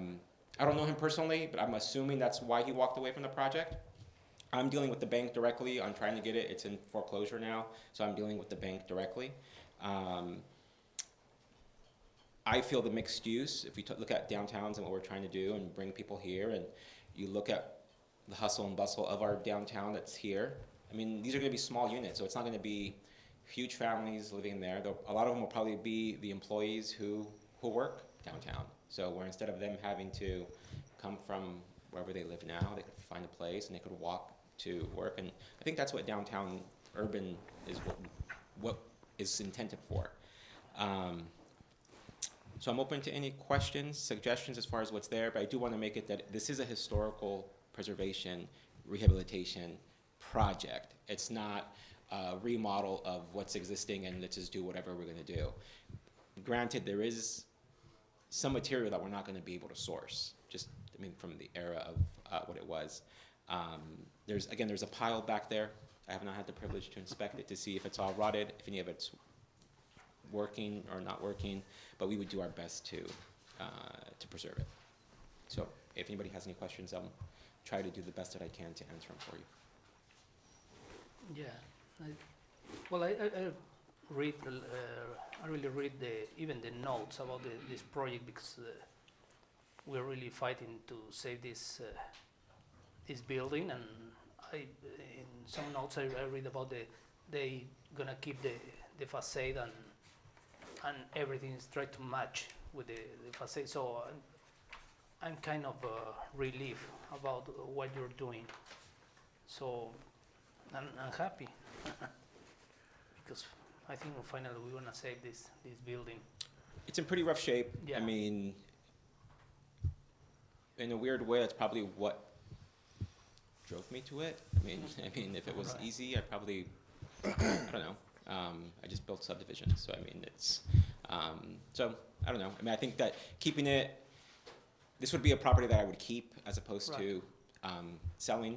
don't know him personally, but I'm assuming that's why he walked away from the project. I'm dealing with the bank directly on trying to get it. It's in foreclosure now, so I'm dealing with the bank directly. I feel the mixed use, if we look at downtowns and what we're trying to do and bring people here, and you look at the hustle and bustle of our downtown that's here, I mean, these are going to be small units, so it's not going to be huge families living there. A lot of them will probably be the employees who work downtown. So where instead of them having to come from wherever they live now, they could find a place and they could walk to work. And I think that's what downtown urban is what is intended for. So I'm open to any questions, suggestions as far as what's there, but I do want to make it that this is a historical preservation, rehabilitation project. It's not a remodel of what's existing and let's just do whatever we're going to do. Granted, there is some material that we're not going to be able to source, just I mean from the era of what it was. There's a pile back there. I have not had the privilege to inspect it to see if it's all rotted, if any of it's working or not working, but we would do our best to preserve it. So if anybody has any questions, I'll try to do the best that I can to answer them for you. Yeah, I really read even the notes about this project because we're really fighting to save this building, and in some notes I read about they gonna keep the facade and everything is trying to match with the facade. So I'm kind of relieved about what you're doing. So I'm happy because I think finally we're gonna save this building. It's in pretty rough shape. Yeah. I mean, in a weird way, that's probably what drove me to it. I mean, if it was easy, I probably, I don't know. I just built subdivisions, so I mean, it's, so I don't know. I mean, I think that keeping it, this would be a property that I would keep as opposed to selling.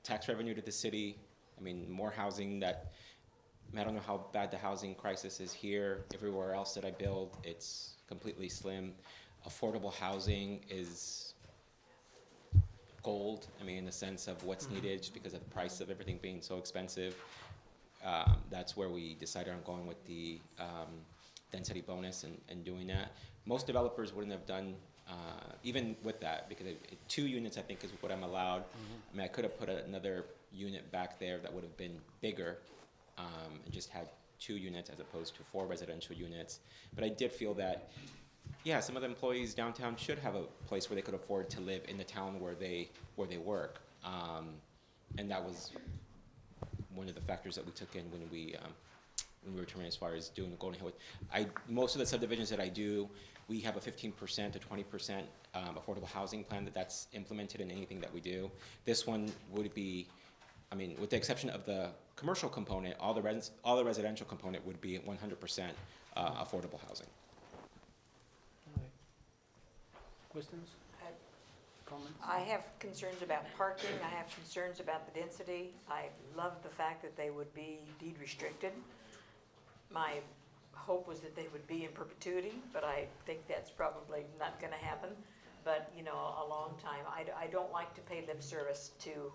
Tax revenue to the city. I mean, more housing that, I don't know how bad the housing crisis is here. Everywhere else that I build, it's completely slim. Affordable housing is gold, I mean, in the sense of what's needed just because of the price of everything being so expensive. that's where we decided on going with the density bonus and doing that. Most developers wouldn't have done even with that, because 2 units I think is what I'm allowed. I mean, I could have put another unit back there that would have been bigger, and just had 2 units as opposed to 4 residential units. But I did feel that, yeah, some of the employees downtown should have a place where they could afford to live in the town where they work, and that was one of the factors that we took in when we were determining as far as doing the Golden Hill. Most of the subdivisions that I do, we have a 15% to 20% affordable housing plan that's implemented in anything that we do. This one would be, I mean, with the exception of the commercial component, all the residential component would be 100% affordable housing. All right. Questions? Comments? I have concerns about parking, I have concerns about the density. I love the fact that they would be deed restricted. My hope was that they would be in perpetuity, but I think that's probably not gonna happen. But, you know, a long time. I don't like to pay lip service to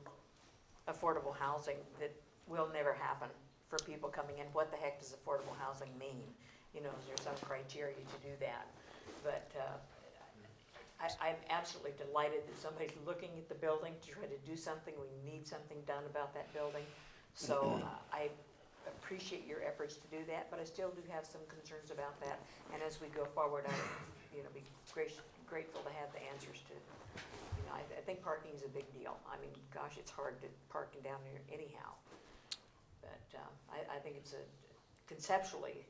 affordable housing that will never happen for people coming in. What the heck does affordable housing mean? You know, is there some criteria to do that? But, I'm absolutely delighted that somebody's looking at the building to try to do something. We need something done about that building. So I appreciate your efforts to do that, but I still do have some concerns about that. And as we go forward, I would, be grateful to have the answers to, I think parking is a big deal. I mean, gosh, it's hard to park down there anyhow. But I think conceptually,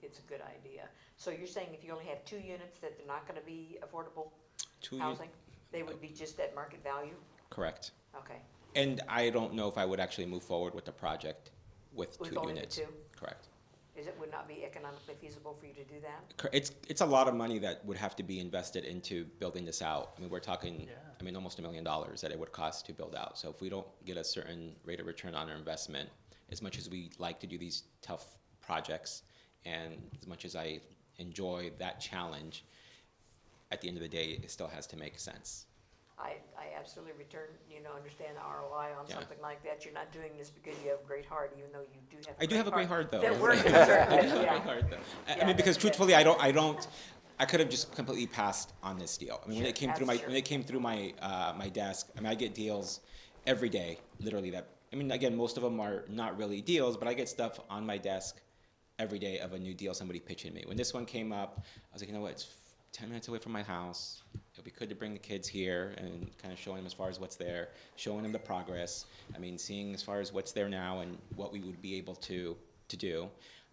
it's a good idea. So you're saying if you only have 2 units that they're not going to be affordable housing? They would be just at market value? Correct. Okay. And I don't know if I would actually move forward with the project with 2 only the units. 2? Correct. Would not be economically feasible for you to do that? It's a lot of money that would have to be invested into building this out. I mean, we're talking, almost $1 million that it would cost to build out. So if we don't get a certain rate of return on our investment, as much as we like to do these tough projects, and as much as I enjoy that challenge, at the end of the day, it still has to make sense. I absolutely understand the ROI on something like that. You're not doing this because you have a great heart, even though you do have I do have a great heart, though. That we're concerned with, yeah. I mean, because truthfully, I could have just completely passed on this deal. I mean, when it came through my my desk, I mean, I get deals every day, literally. Again, most of them are not really deals, but I get stuff on my desk every day of a new deal somebody pitching me. When this one came up, I was like, you know what? It's 10 minutes away from my house. It'll be good to bring the kids here and kind of showing them as far as what's there, showing them the progress. I mean, seeing as far as what's there now and what we would be able to do.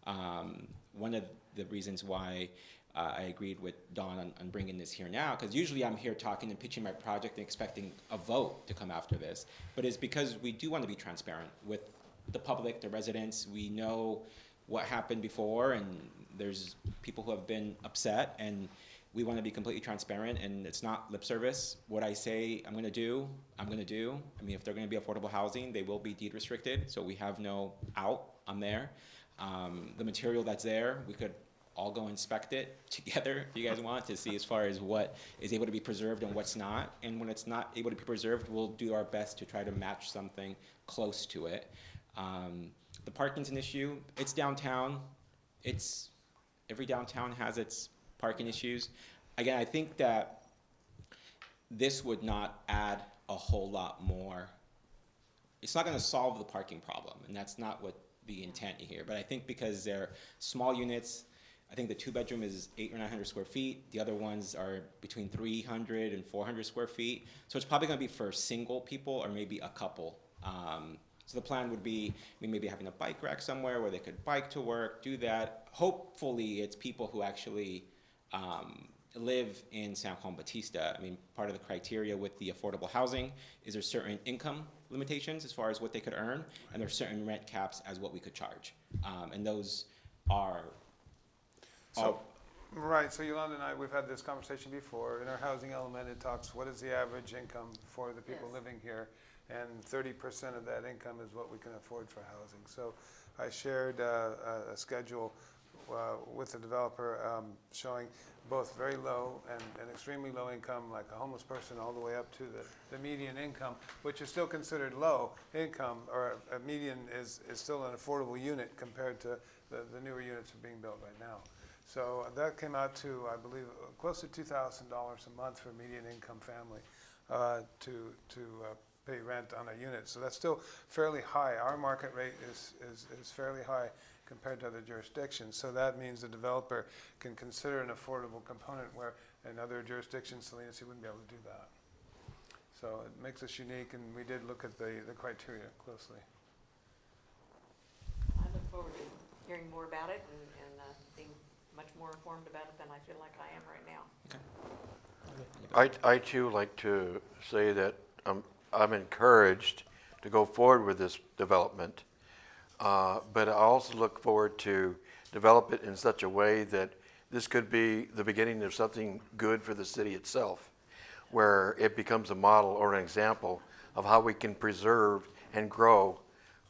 One of the reasons why I agreed with Dawn on bringing this here now, because usually I'm here talking and pitching my project and expecting a vote to come after this, but it's because we do want to be transparent with the public, the residents. We know what happened before, and there's people who have been upset, and we want to be completely transparent, and it's not lip service. What I say I'm going to do, I'm going to do. I mean, if they're going to be affordable housing, they will be deed restricted, so we have no out on there. The material that's there, we could all go inspect it together if you guys want to see as far as what is able to be preserved and what's not. And when it's not able to be preserved, we'll do our best to try to match something close to it. The parking's an issue. It's downtown. Every downtown has its parking issues. Again, I think that this would not add a whole lot more. It's not going to solve the parking problem, and that's not what the intent here. But I think because they're small units, I think the 2-bedroom is 800 or 900 square feet. The other ones are between 300 and 400 square feet. So it's probably going to be for single people or maybe a couple. So the plan would be maybe having a bike rack somewhere where they could bike to work, do that. Hopefully it's people who actually live in San Juan Bautista. I mean, part of the criteria with the affordable housing is there's certain income limitations as far as what they could earn, and there's certain rent caps as what we could charge. And those are Right, so Yolanda and I, we've had this conversation before. In our housing element, it talks, what is the average income for the people living here? And 30% of that income is what we can afford for housing. So I shared a schedule with the developer, showing both very low and extremely low income, like a homeless person, all the way up to the median income, which is still considered low income, or a median is still an affordable unit compared to the newer units that are being built right now. So that came out to, I believe, close to $2,000 a month for a median income family to pay rent on a unit. So that's still fairly high. Our market rate is fairly high compared to other jurisdictions. So that means the developer can consider an affordable component where in other jurisdictions, Salinas, he wouldn't be able to do that. So it makes us unique, and we did look at the criteria closely. I look forward to hearing more about it and being much more informed about it than I feel like I am right now. I too like to say that I'm encouraged to go forward with this development, but I also look forward to develop it in such a way that this could be the beginning of something good for the city itself, where it becomes a model or an example of how we can preserve and grow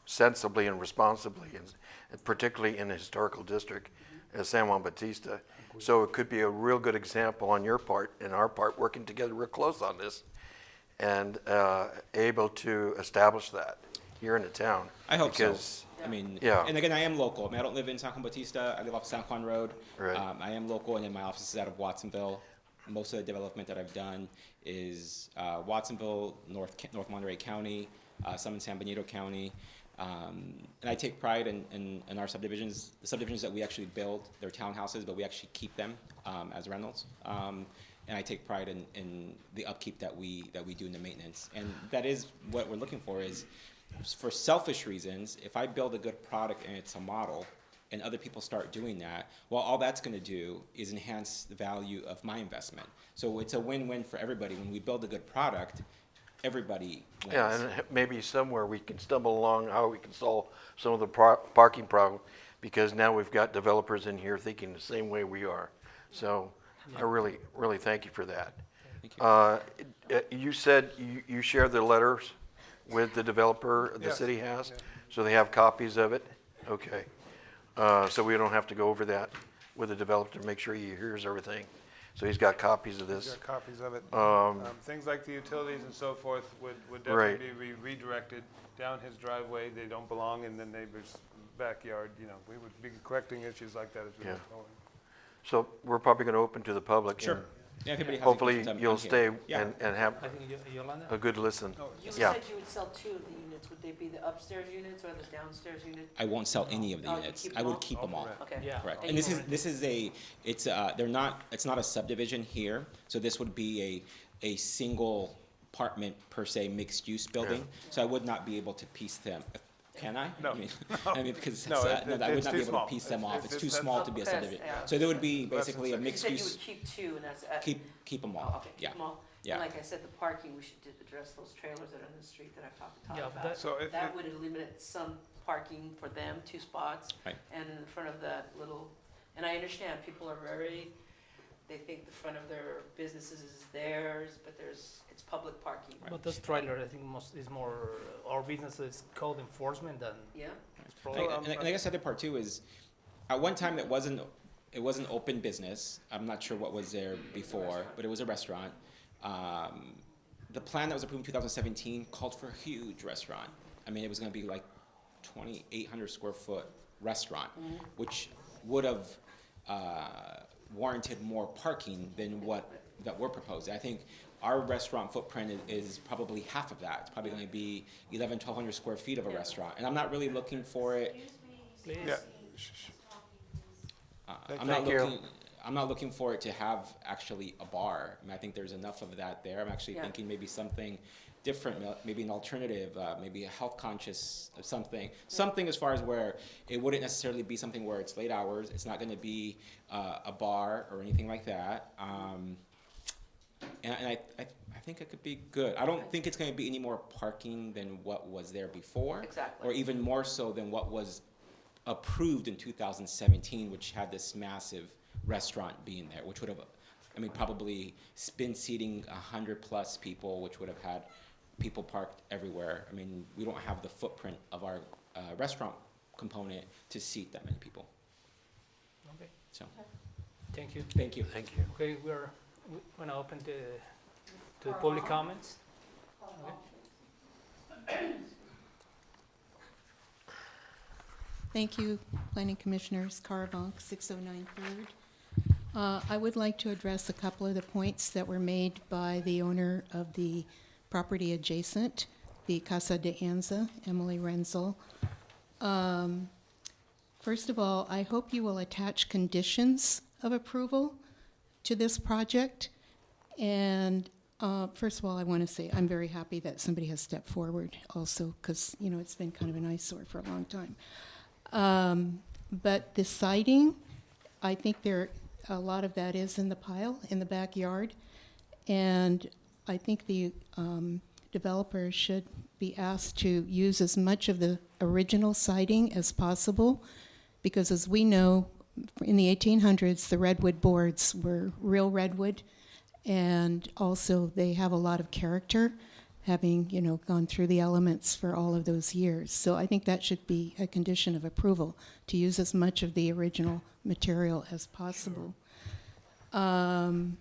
sensibly and responsibly, and particularly in a historical district as San Juan Bautista. So it could be a real good example on your part and our part, working together real close on this, and able to establish that here in the town. I hope so. Because, I mean, Yeah. and again, I am local. I mean, I don't live in San Juan Bautista. I live off San Juan Road. Right. I am local, and then my office is out of Watsonville. Most of the development that I've done is Watsonville, North Monterey County, some in San Benito County. And I take pride in our subdivisions. The subdivisions that we actually build, they're townhouses, but we actually keep them as rentals. And I take pride in the upkeep that we do in the maintenance. And that is what we're looking for, is for selfish reasons. If I build a good product and it's a model, and other people start doing that, well, all that's going to do is enhance the value of my investment. So it's a win-win for everybody. When we build a good product, everybody wins. Yeah, and maybe somewhere we can stumble along how we can solve some of the parking problem, because now we've got developers in here thinking the same way we are. So I really, really thank you for that. Thank you. You said you share the letters with the developer the Yes. city has? Yeah. So they have copies of it? Okay. So we don't have to go over that with the developer to make sure he hears everything. So he's got copies of We've this. got copies of it. Um, Things like the utilities and so forth would Right. definitely be redirected down his driveway. They don't belong in the neighbor's backyard. You know, we would be correcting issues like that as we Yeah. move forward. So we're probably going to open to the public. Sure. and Yeah, if anybody has any Hopefully questions, I'm you'll here. stay Yeah. and have I think Yolanda? a good listen. You Yeah. said you would sell 2 of the units. Would they be the upstairs units or the downstairs units? I won't sell any of the Oh, you units. keep I them would all? keep them all. Okay. Yeah. Correct. And And you this is a, it's it's not a subdivision here, so this would be a single apartment per se mixed use building. So I would not be able to piece them. Can I? No. I mean, because No, that's, no, I would it's not too be able small. to piece them It's- off. It's it's- too that's- small to be a Okay, subdivision. yeah. So there would be Less than basically a six. You mixed said you use. would keep 2, and that's, Keep them oh, all. okay, Yeah. keep them all. Yeah. And like I said, the parking, we should address those trailers that are in the street that I've talked to Todd Yeah, but about. So if That you- would eliminate some parking for them, 2 spots. Right. And in front of that little, and I understand, people are they think the front of their businesses is theirs, but it's public parking. But this trailer, I think, is more, our business is code enforcement than. Yeah? It's probably- And I guess the other part too is, at one time it was an open business. I'm not sure what was there before, but it was a restaurant. The plan that was approved in 2017 called for a huge restaurant. I mean, it was going to be like 2,800 square foot restaurant, which would have warranted more parking than that we're proposing. I think our restaurant footprint is probably half of that. It's probably going to be 1,100 square feet of a restaurant, and I'm not really looking for it. Please. Yeah. I'm not looking for it to have actually a bar. I mean, I think there's enough of that there. I'm actually Yeah. thinking maybe something different, maybe an alternative, maybe a health conscious something as far as where it wouldn't necessarily be something where it's late hours. It's not going to be a bar or anything like that. And I think it could be good. I don't think it's going to be any more parking than what was there before. Exactly. Or even more so than what was approved in 2017, which had this massive restaurant being there, which would have, I mean, probably been seating 100+ people, which would have had people parked everywhere. I mean, we don't have the footprint of our restaurant component to seat that many people. Okay, So, thank you. thank you. Thank you. Okay, we're gonna open to the public comments. Thank you, Planning Commissioners, Caravonk, 609 Third. I would like to address a couple of the points that were made by the owner of the property adjacent, the Casa de Anza, Emily Renzel. First of all, I hope you will attach conditions of approval to this project. And first of all, I want to say I'm very happy that somebody has stepped forward also, because, you know, it's been kind of an eyesore for a long time. But the siding, I think a lot of that is in the pile in the backyard. And I think the developer should be asked to use as much of the original siding as possible, because as we know, in the 1800s, the redwood boards were real redwood, and also they have a lot of character, having, you know, gone through the elements for all of those years. So I think that should be a condition of approval, to use as much of the original material as possible. Then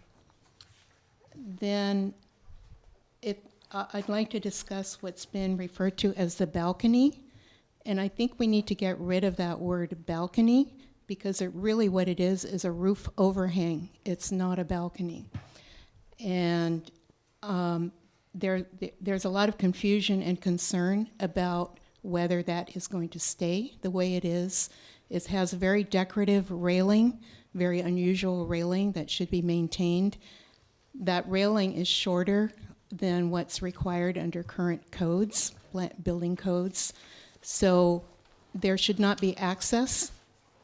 I'd like to discuss what's been referred to as the balcony. And I think we need to get rid of that word balcony, because really what it is a roof overhang. It's not a balcony. And there's a lot of confusion and concern about whether that is going to stay the way it is. It has a very decorative railing, very unusual railing that should be maintained. That railing is shorter than what's required under current codes, building codes. So there should not be access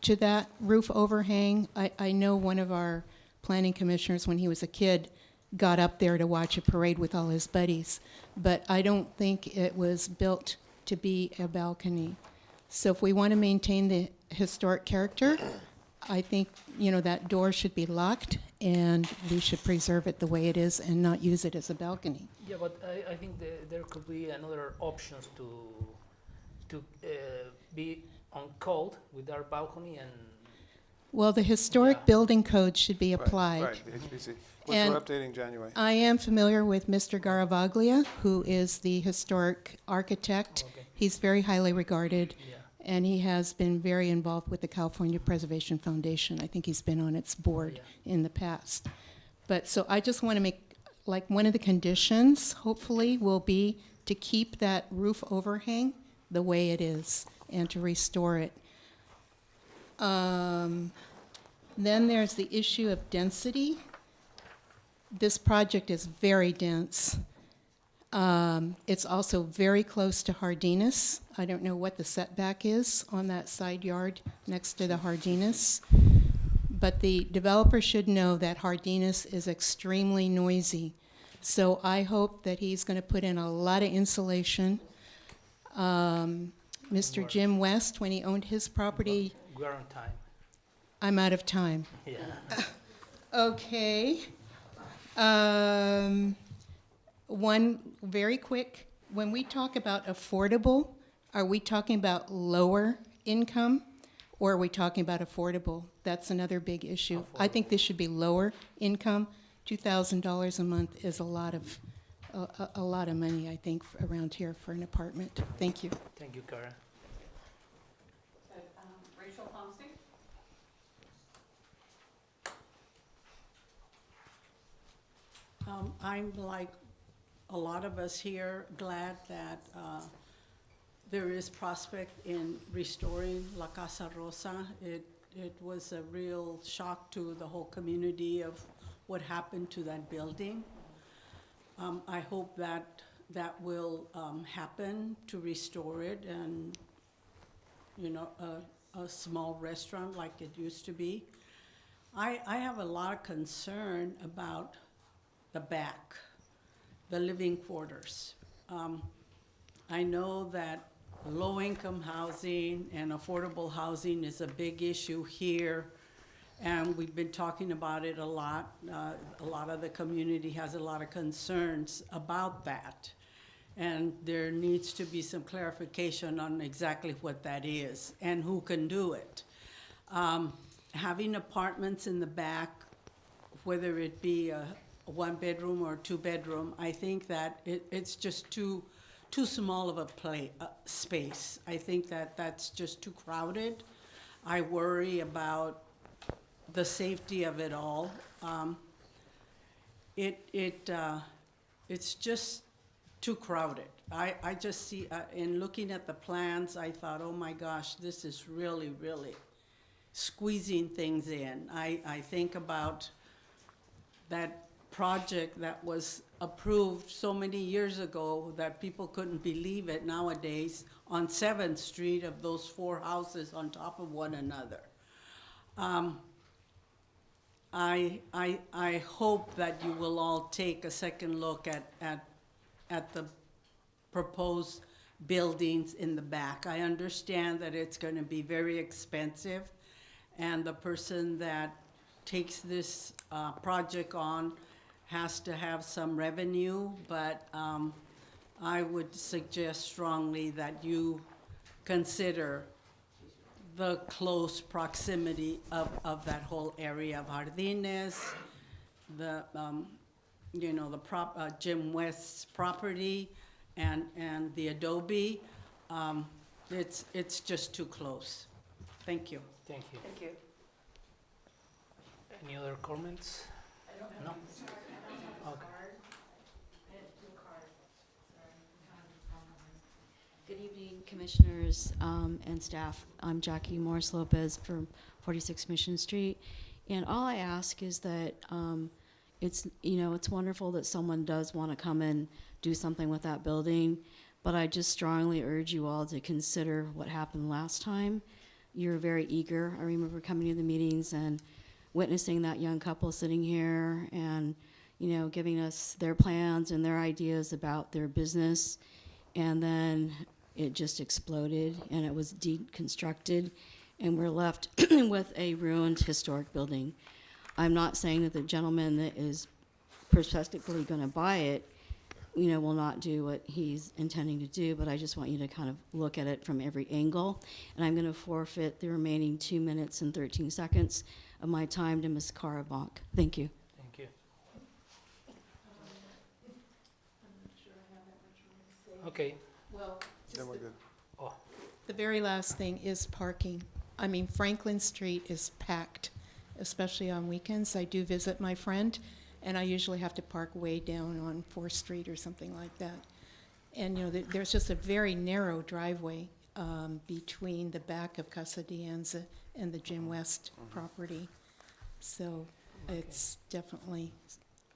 to that roof overhang. I know one of our planning commissioners, when he was a kid, got up there to watch a parade with all his buddies, but I don't think it was built to be a balcony. So if we want to maintain the historic character, I think, you know, that door should be locked, and we should preserve it the way it is and not use it as a balcony. Yeah, but I think there could be another options to be on code with our balcony and. Well, the historic Yeah. building code should be applied. Right, the HBC, which And we're updating January. I am familiar with Mr. Garavaglia, who is the historic architect. Okay. He's very highly regarded, Yeah. and he has been very involved with the California Preservation Foundation. I think he's been on its board in the past. But so I just want to make, like, one of the conditions, hopefully, will be to keep that roof overhang the way it is and to restore it. Then there's the issue of density. This project is very dense. It's also very close to Hardiness. I don't know what the setback is on that side yard next to the Hardiness, but the developer should know that Hardiness is extremely noisy. So I hope that he's going to put in a lot of insulation. Mr. Jim West, when he owned his property, We are on time. I'm out of time. Yeah. Okay. One very quick, when we talk about affordable, are we talking about lower income, or are we talking about affordable? That's another big issue. I think this should be lower income. $2,000 a month is a lot of money, I think, around here for an apartment. Thank you. Thank you, Karen. Rachel Thompson? I'm like a lot of us here, glad that there is prospect in restoring La Casa Rosa. It was a real shock to the whole community of what happened to that building. I hope that that will happen, to restore it, and, you know, a small restaurant like it used to be. I have a lot of concern about the back, the living quarters. I know that low-income housing and affordable housing is a big issue here, and we've been talking about it a lot. A lot of the community has a lot of concerns about that, and there needs to be some clarification on exactly what that is and who can do it. having apartments in the back, whether it be a one-bedroom or two-bedroom, I think that it's just too small of a space. I think that that's just too crowded. I worry about the safety of it all. It's just too crowded. I just see, in looking at the plans, I thought, oh my gosh, this is really, really squeezing things in. I think about that project that was approved so many years ago that people couldn't believe it nowadays on 7th Street of those 4 houses on top of one another. I hope that you will all take a second look at the proposed buildings in the back. I understand that it's going to be very expensive, and the person that takes this project on has to have some revenue, but I would suggest strongly that you consider the close proximity of that whole area of Jardines, the Jim West's property, and the Adobe. It's just too close. Thank you. Thank you. Thank you. Any other comments? No? Okay. Good evening, commissioners and staff. I'm Jackie Morris Lopez from 46 Mission Street. And all I ask is that it's wonderful that someone does want to come and do something with that building, but I just strongly urge you all to consider what happened last time. You were very eager. I remember coming to the meetings and witnessing that young couple sitting here and, giving us their plans and their ideas about their business. And then it just exploded and it was deconstructed and we're left with a ruined historic building. I'm not saying that the gentleman that is prospectively going to buy it, will not do what he's intending to do, but I just want you to kind of look at it from every angle. And I'm going to forfeit the remaining 2 minutes and 13 seconds of my time to Ms. Carabonk. Thank you. Thank you. Okay. Well, Then we're good. Oh, the very last thing is parking. I mean, Franklin Street is packed, especially on weekends. I do visit my friend, and I usually have to park way down on 4th Street or something like that. And, there's just a very narrow driveway between the back of Casa Dianza and the Jim West property. So it's definitely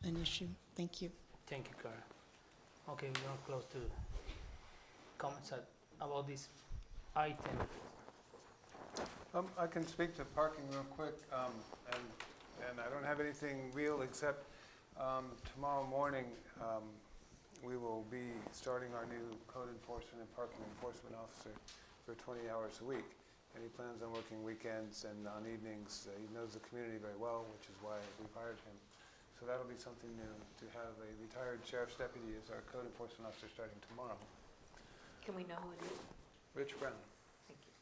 an issue. Thank you. thank you, Karen. Okay, we're going to close to comments about this item. I can speak to parking real quick, and I don't have anything real except tomorrow morning we will be starting our new code enforcement and parking enforcement officer for 20 hours a week. And he plans on working weekends and on evenings. He knows the community very well, which is why we've hired him. So that'll be something new, to have a retired sheriff's deputy as our code enforcement officer starting tomorrow. Can we know who it is? Rich Brown. Thank you.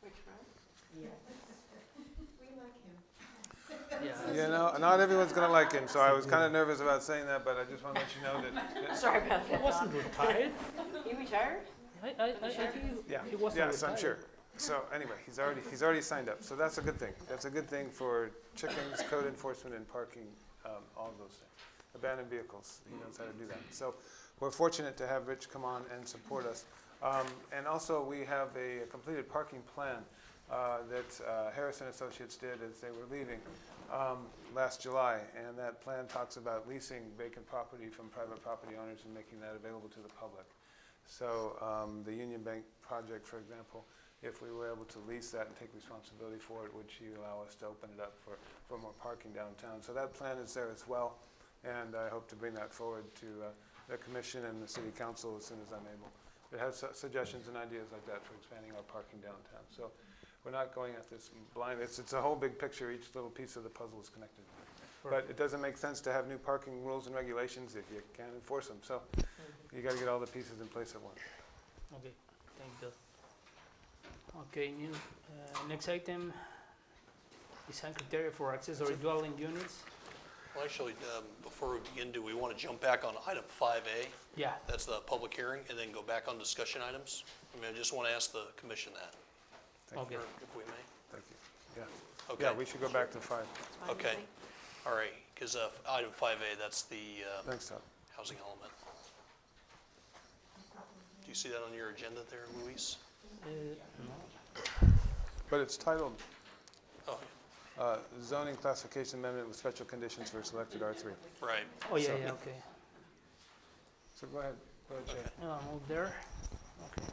Which road? Yeah. Not everyone's going to like him, so I was kind of nervous about saying that, but I just want to let you know that. Sorry about that, He wasn't Don. retired. You retired? I think Yeah, he wasn't yes, I'm retired. sure. So anyway, he's already signed up. So that's a good thing. That's a good thing for chickens, code enforcement, and parking, all of those things. Abandoned vehicles, he knows how to do that. So we're fortunate to have Rich come on and support us. And also we have a completed parking plan that Harrison Associates did as they were leaving last July. And that plan talks about leasing vacant property from private property owners and making that available to the public. So the Union Bank project, for example, if we were able to lease that and take responsibility for it, would she allow us to open it up for more parking downtown? So that plan is there as well, and I hope to bring that forward to the commission and the city council as soon as I'm able. It has suggestions and ideas like that for expanding our parking downtown. So we're not going at this blind. It's a whole big picture. Each little piece of the puzzle is connected. But it doesn't make sense to have new parking rules and regulations if you can't enforce them. So you got to get all the pieces in place at once. Okay, thank you. Okay, next item, design criteria for accessory dwelling units. Well, actually, before we begin, do we want to jump back on item 5A? Yeah, That's the public hearing, and then go back on discussion items? I mean, I just want to ask the commission that, okay. or if we may. Thank you. Yeah. Okay. Yeah, we should go back to 5. Fine with Okay, me. all right, because item 5A, that's the Thanks, Tom. housing element. Do you see that on your agenda there, Luis? No. But it's titled Oh, zoning classification amendment with special conditions for selected R3. right. Oh, yeah, So- yeah, okay. So go ahead. Go ahead, Jay. Move there. Okay.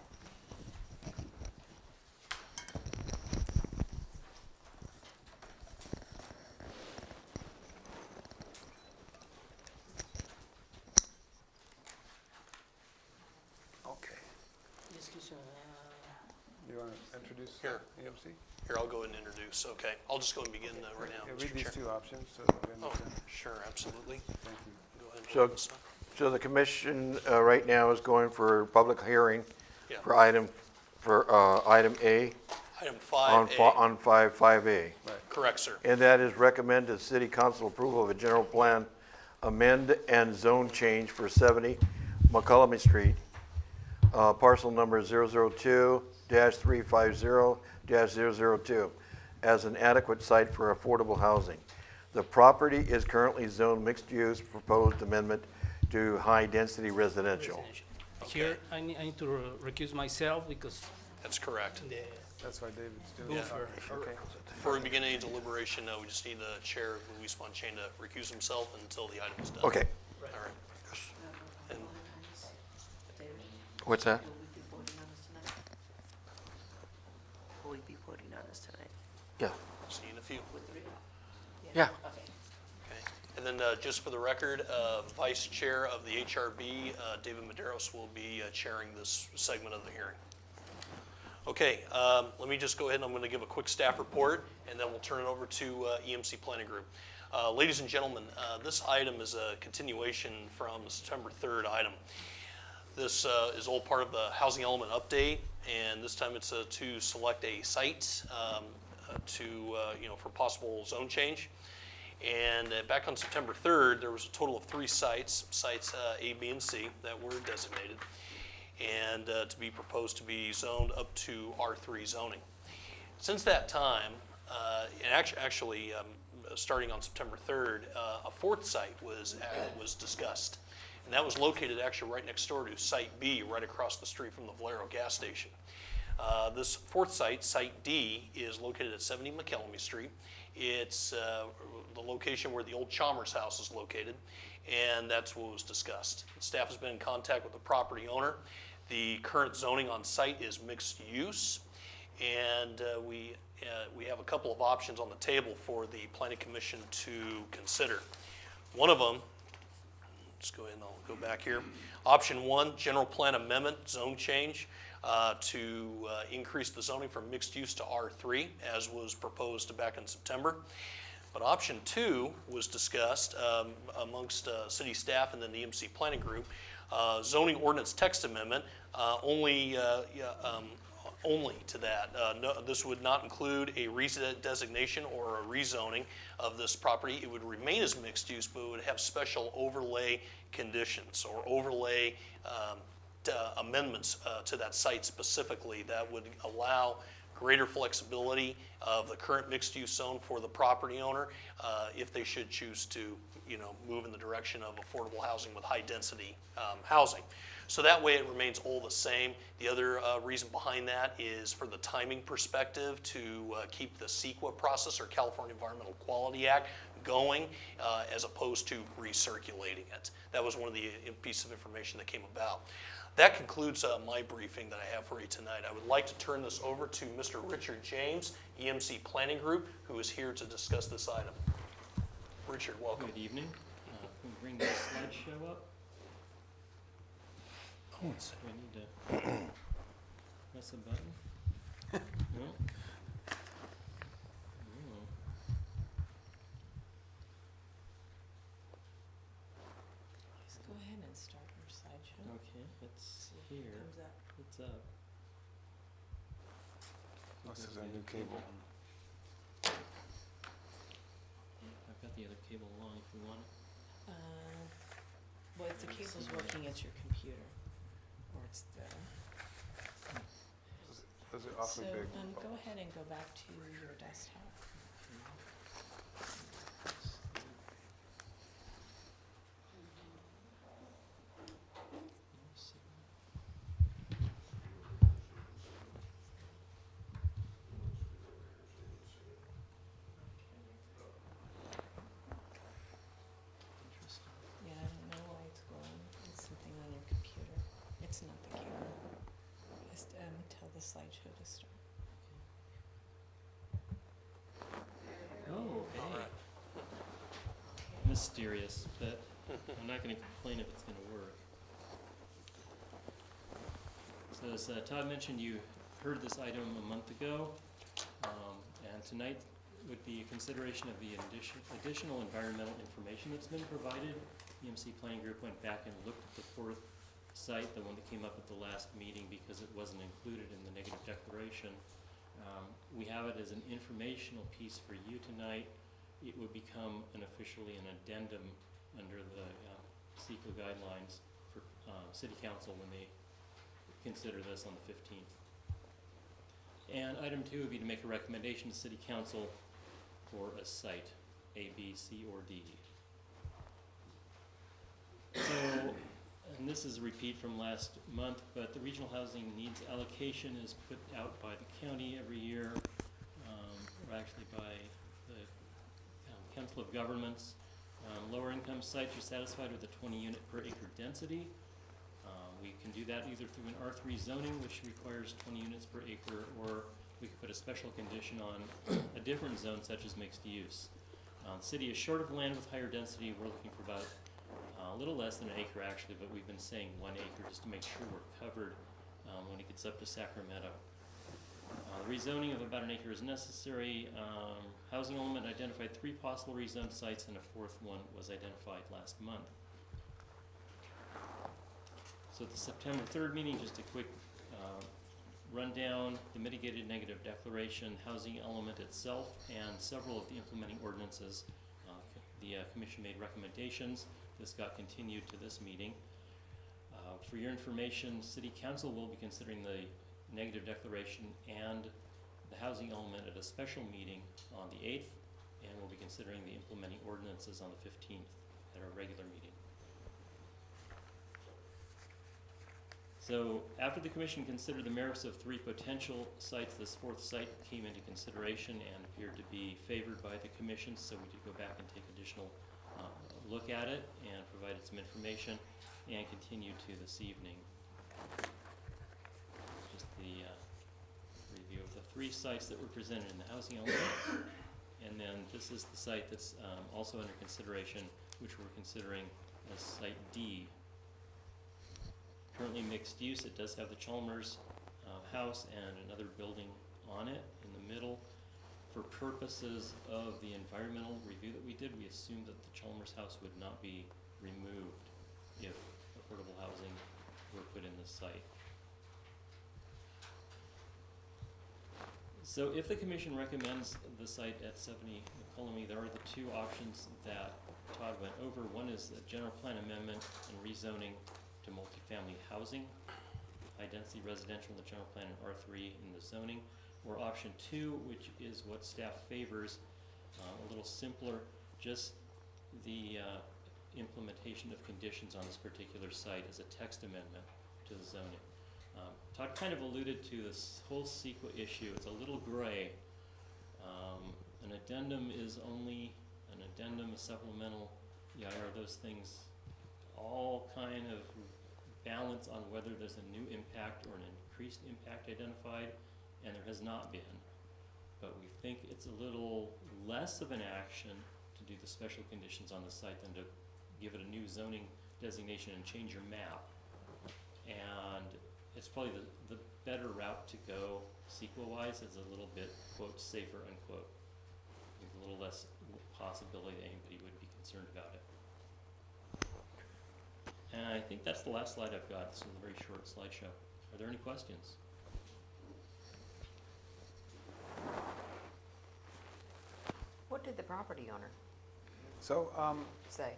Okay. Discussion, You want to introduce Here. EMC? Here, I'll go ahead and introduce. Okay, I'll just go and begin right now, Yeah, Mr. read these Chair. 2 options so that we Oh, understand. sure, absolutely. Thank you. Go ahead and So- pull this up. So the commission right now is going for public hearing Yeah. for item A Item on 5A, 5A. correct, sir. And that is recommended city council approval of a general plan amend and zone change for 70 McCollum Street, parcel number 002-350-002, as an adequate site for affordable housing. The property is currently zoned mixed use, proposed amendment to high-density residential. Here, I need to recuse myself because That's correct. the That's why David's doing it. buffer. Okay. Before we begin any deliberation, we just need the chair, Luis Monchain, to recuse himself until the item is done. Okay, All right. And David, what's that? will we be voting on this tonight? Will we be voting on this tonight? Yeah, see you in a few. With 3? yeah. Okay. Okay. And then just for the record, Vice Chair of the HRB, David Maderos, will be chairing this segment of the hearing. Okay, let me just go ahead and I'm going to give a quick staff report, and then we'll turn it over to EMC Planning Group. Ladies and gentlemen, this item is a continuation from the September 3rd item. This is all part of the housing element update, and this time it's to select a site for possible zone change. And back on September 3rd, there was a total of 3 sites, A, B, and C, that were designated, and to be proposed to be zoned up to R3 zoning. Since that time, and actually starting on September 3rd, a 4th site was discussed. And that was located actually right next door to Site B, right across the street from the Valero gas station. This 4th site, Site D, is located at 70 McKelvey Street. It's the location where the old Chalmers house is located, and that's what was discussed. Staff has been in contact with the property owner. The current zoning on site is mixed use, and we have a couple of options on the table for the Planning Commission to consider. One of them, let's go ahead and I'll go back here. Option 1, general plan amendment, zone change to increase the zoning from mixed use to R3, as was proposed back in September. But option 2 was discussed amongst city staff and then the EMC Planning Group. Zoning ordinance text amendment, only to that. No, this would not include a resident designation or a rezoning of this property. It would remain as mixed use, but it would have special overlay conditions or overlay amendments to that site specifically that would allow greater flexibility of the current mixed-use zone for the property owner if they should choose to, move in the direction of affordable housing with high-density housing. So that way it remains all the same. The other reason behind that is for the timing perspective to keep the CEQA process or California Environmental Quality Act going as opposed to recirculating it. That was one of the pieces of information that came about. That concludes my briefing that I have for you tonight. I would like to turn this over to Mr. Richard James, EMC Planning Group, who is here to discuss this item. Richard, welcome. Good evening. Can we bring the slideshow up? Oh, let's see. Do I need to press a button? No? Oh. Just go ahead and start your slideshow. Okay, it's See if it here. comes up. It's up. This is our new cable. the other cable along if we want it. Well, if the cable's working, it's your computer, or it's the. Those are awfully big. Go ahead and go back to your desktop. Yeah, I don't know why it's going. It's something on your computer. It's not the camera. Just tell the slideshow to start. Oh, hey. Mysterious, but I'm not going to complain if it's going to work. So as Todd mentioned, you heard this item a month ago, and tonight would be a consideration of the additional environmental information that's been provided. The EMC Planning Group went back and looked at the fourth site, the one that came up at the last meeting, because it wasn't included in the negative declaration. We have it as an informational piece for you tonight. It would become officially an addendum under the CEQA guidelines for City Council when they consider this on the 15th. And item 2 would be to make a recommendation to City Council for a site, A, B, C, or D. So, and this is a repeat from last month, but the regional housing needs allocation is put out by the county every year, or actually by the Council of Governments. Lower income sites are satisfied with a 20 unit per acre density. We can do that either through an R3 zoning, which requires 20 units per acre, or we could put a special condition on a different zone such as mixed use. The city is short of land with higher density. We're looking for about a little less than an acre actually, but we've been saying 1 acre just to make sure we're covered when it gets up to Sacramento. Rezoning of about an acre is necessary. Housing element identified 3 possible rezoned sites, and a 4th one was identified last month. So at the September 3rd meeting, just a quick rundown, the mitigated negative declaration, housing element itself, and several of the implementing ordinances. The commission made recommendations. This got continued to this meeting. For your information, City Council will be considering the negative declaration and the housing element at a special meeting on the 8th, and we'll be considering the implementing ordinances on the 15th at our regular meeting. So after the commission considered the merits of 3 potential sites, this 4th site came into consideration and appeared to be favored by the commission, so we did go back and take additional look at it and provided some information and continued to this evening. Just the review of the 3 sites that were presented in the housing element. And then this is the site that's also under consideration, which we're considering as Site D. Currently mixed use. It does have the Chalmers house and another building on it in the middle. For purposes of the environmental review that we did, we assumed that the Chalmers house would not be removed if affordable housing were put in this site. So if the commission recommends the site at 70 McCollum, there are the 2 options that Todd went over. One is a general plan amendment and rezoning to multifamily housing, high density residential in the general plan and R3 in the zoning, or option 2, which is what staff favors, a little simpler, just the implementation of conditions on this particular site as a text amendment to the zoning. Todd kind of alluded to this whole CEQA issue. It's a little gray. An addendum is only an addendum, a supplemental, are those things all kind of balance on whether there's a new impact or an increased impact identified, and there has not been. But we think it's a little less of an action to do the special conditions on the site than to give it a new zoning designation and change your map. And it's probably the better route to go CEQA-wise. It's a little bit, quote, safer, unquote. There's a little less possibility that anybody would be concerned about it. And I think that's the last slide I've got. This is a very short slideshow. Are there any questions? What did the property owner So, say.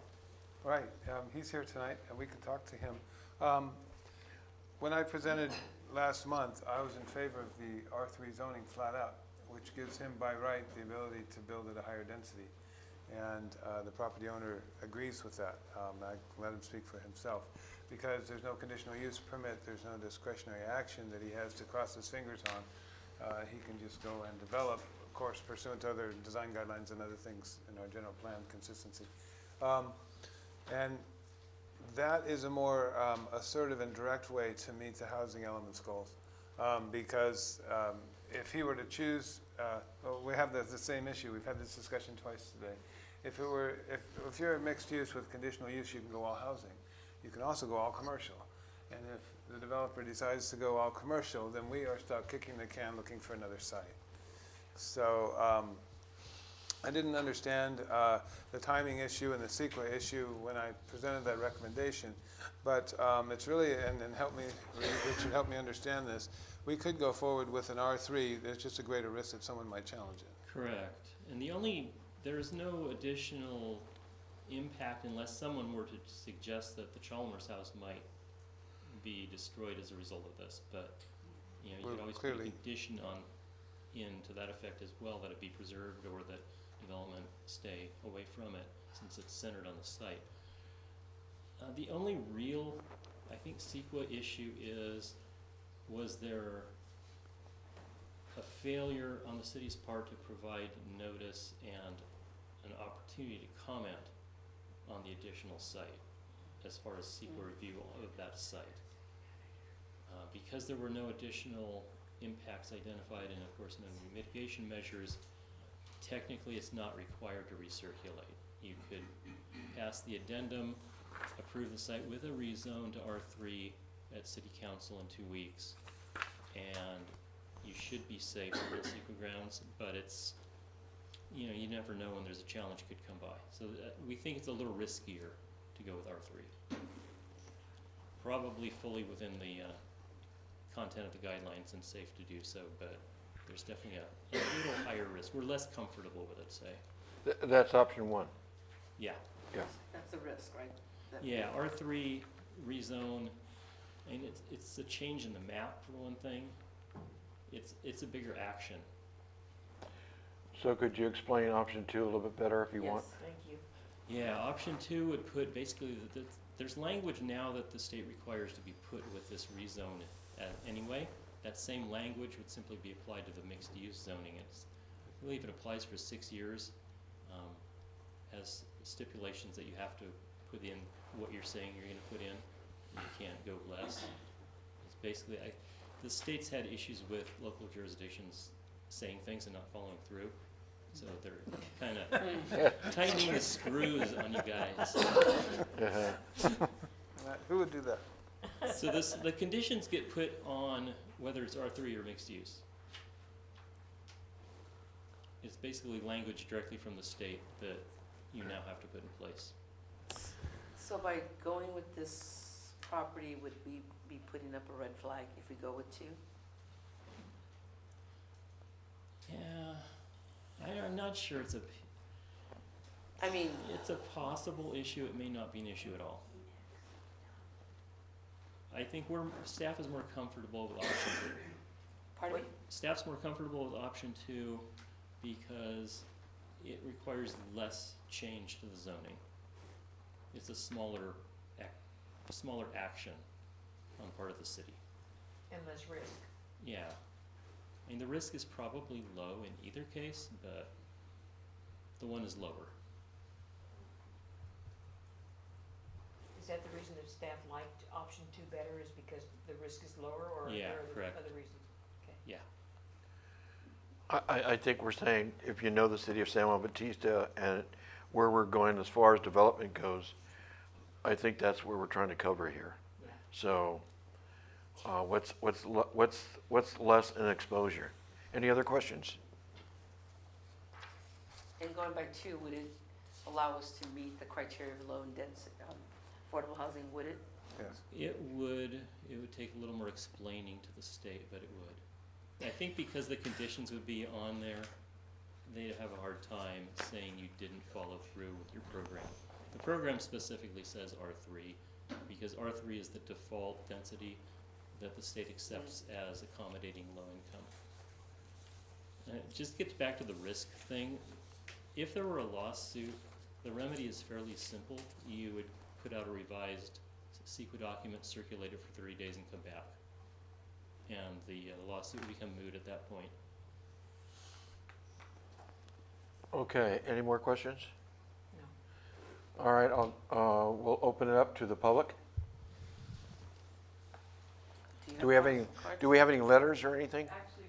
right, he's here tonight, and we can talk to him. When I presented last month, I was in favor of the R3 zoning flat out, which gives him by right the ability to build at a higher density. And the property owner agrees with that. I let him speak for himself. Because there's no conditional use permit, there's no discretionary action that he has to cross his fingers on. He can just go and develop, of course, pursuant to other design guidelines and other things in our general plan consistency. And that is a more assertive and direct way to meet the housing elements goals. Because if he were to choose, well, we have the same issue. We've had this discussion twice today. If you're a mixed use with conditional use, you can go all housing. You can also go all commercial. And if the developer decides to go all commercial, then we are stuck kicking the can looking for another site. So I didn't understand the timing issue and the CEQA issue when I presented that recommendation, but it's really, and help me, Richard, help me understand this. We could go forward with an R3. There's just a greater risk that someone might challenge it. Correct. And there's no additional impact unless someone were to suggest that the Chalmers house might be destroyed as a result of this. But, you know, you could always put a condition to that effect as well, that it be preserved or that development stay away from it since it's centered on the site. The only real, I think, CEQA issue was there a failure on the city's part to provide notice and an opportunity to comment on the additional site as far as CEQA review of that site. Because there were no additional impacts identified and of course no mitigation measures, technically it's not required to recirculate. You could pass the addendum, approve the site with a rezone to R3 at City Council in 2 weeks, and you should be safe on the CEQA grounds, but it's, you know, you never know when there's a challenge could come by. So we think it's a little riskier to go with R3. Probably fully within the content of the guidelines and safe to do so, but there's definitely a little higher risk. We're less comfortable with it, say. That's option one. Yeah. Yeah. That's the risk, right? Yeah, R3 rezone, and it's a change in the map for one thing. It's a bigger action. So could you explain option two a little bit better if you want? Yes, thank you. Yeah, option two would put basically, there's language now that the state requires to be put with this rezone anyway. That same language would simply be applied to the mixed use zoning. I believe it applies for 6 years, has stipulations that you have to put in what you're saying you're going to put in, and you can't go less. It's basically, the state's had issues with local jurisdictions saying things and not following through. So they're kind of tightening the screws on you guys. Who would do that? So the conditions get put on whether it's R3 or mixed use. It's basically language directly from the state that you now have to put in place. So by going with this property, would we be putting up a red flag if we go with 2? Yeah, I'm not sure it's I mean, a possible issue. It may not be an issue at all. I think staff is more comfortable with option 2. pardon me? Staff's more comfortable with option 2 because it requires less change to the zoning. It's a smaller action on part of the city. And less risk. Yeah. I mean, the risk is probably low in either case, but the one is lower. Is that the reason that staff liked option 2 better, is because the risk is lower, or Yeah, are there correct. other reasons? Okay. Yeah. I think we're saying, if you know the city of San Juan Bautista and where we're going as far as development goes, I think that's where we're trying to cover here. Yeah. So, what's less in exposure? Any other questions? And going by 2, would it allow us to meet the criteria of low and dense affordable housing, would it? Yes. It would take a little more explaining to the state, but it would. I think because the conditions would be on there, they'd have a hard time saying you didn't follow through with your program. The program specifically says R3 because R3 is the default density that the state accepts as accommodating low income. And it just gets back to the risk thing. If there were a lawsuit, the remedy is fairly simple. You would put out a revised CEQA document, circulate it for 30 days and come back. And the lawsuit would become moot at that point. Okay, any more questions? No. All right, we'll open it up to the public. Do we have any letters or anything? Actually,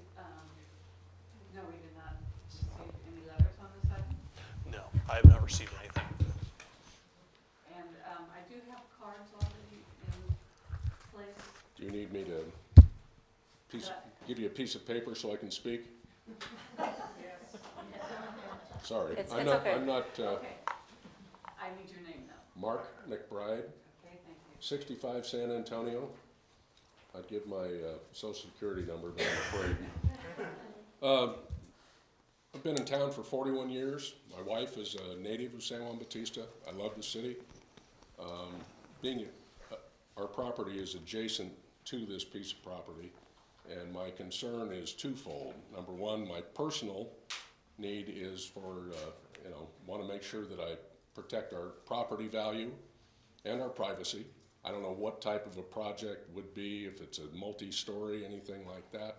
no, we did not receive any letters on this item. No, I have not received anything. And I do have cards already in place. Do you need me to give you a piece of paper so I can speak? Sorry, It's I'm okay. not, Okay. I need your name now. Mark McBride, Okay, thank you. 65 San Antonio. I'd give my social security number, but I'm afraid. I've been in town for 41 years. My wife is a native of San Juan Bautista. I love the city. Our property is adjacent to this piece of property, and my concern is twofold. Number one, my personal need is for, want to make sure that I protect our property value and our privacy. I don't know what type of a project would be, if it's a multi-story, anything like that.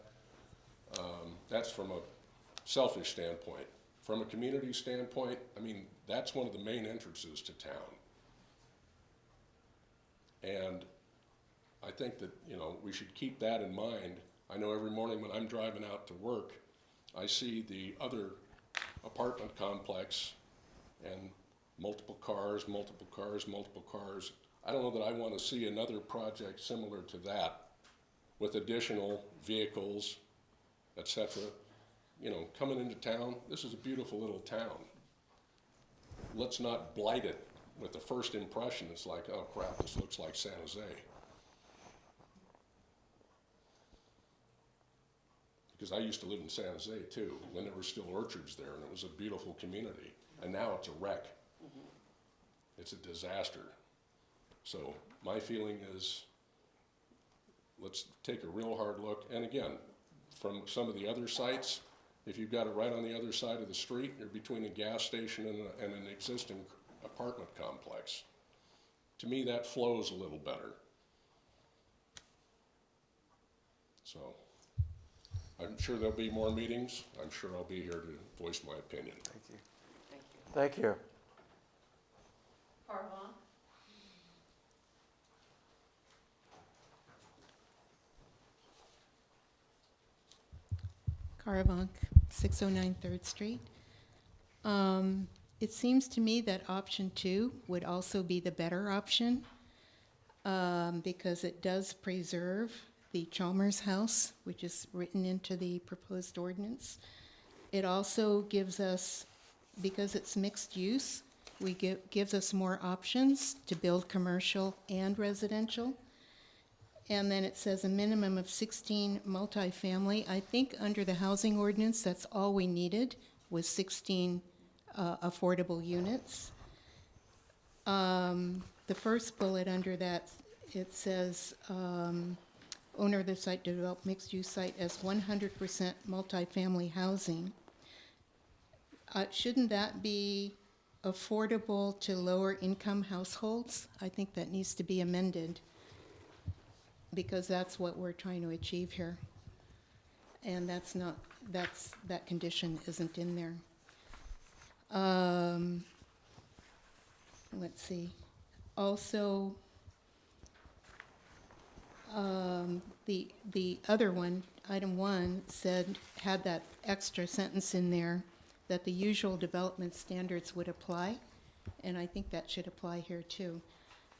That's from a selfish standpoint. From a community standpoint, I mean, that's one of the main entrances to town. And I think that, we should keep that in mind. I know every morning when I'm driving out to work, I see the other apartment complex and multiple cars, multiple cars, multiple cars. I don't know that I want to see another project similar to that with additional vehicles, etc. Coming into town, this is a beautiful little town. Let's not blight it with the first impression. It's like, oh crap, this looks like San Jose. Because I used to live in San Jose too, when there were still orchards there, and it was a beautiful community. And now it's a wreck. It's a disaster. So my feeling is, let's take a real hard look. And again, from some of the other sites, if you've got it right on the other side of the street, you're between a gas station and an existing apartment complex. To me, that flows a little better. So I'm sure there'll be more meetings. I'm sure I'll be here to voice my opinion. Thank you. Thank you. Parvon? Caravonk, 609 3rd Street. It seems to me that option 2 would also be the better option because it does preserve the Chalmers House, which is written into the proposed ordinance. It also gives us, because it's mixed use, gives us more options to build commercial and residential. And then it says a minimum of 16 multifamily. I think under the housing ordinance, that's all we needed was 16 affordable units. The first bullet under that, it says owner of the site to develop mixed-use site as 100% multifamily housing. Shouldn't that be affordable to lower income households? I think that needs to be amended, because that's what we're trying to achieve here. And that condition isn't in there. Let's see. Also, the other one, item 1, had that extra sentence in there that the usual development standards would apply, and I think that should apply here too.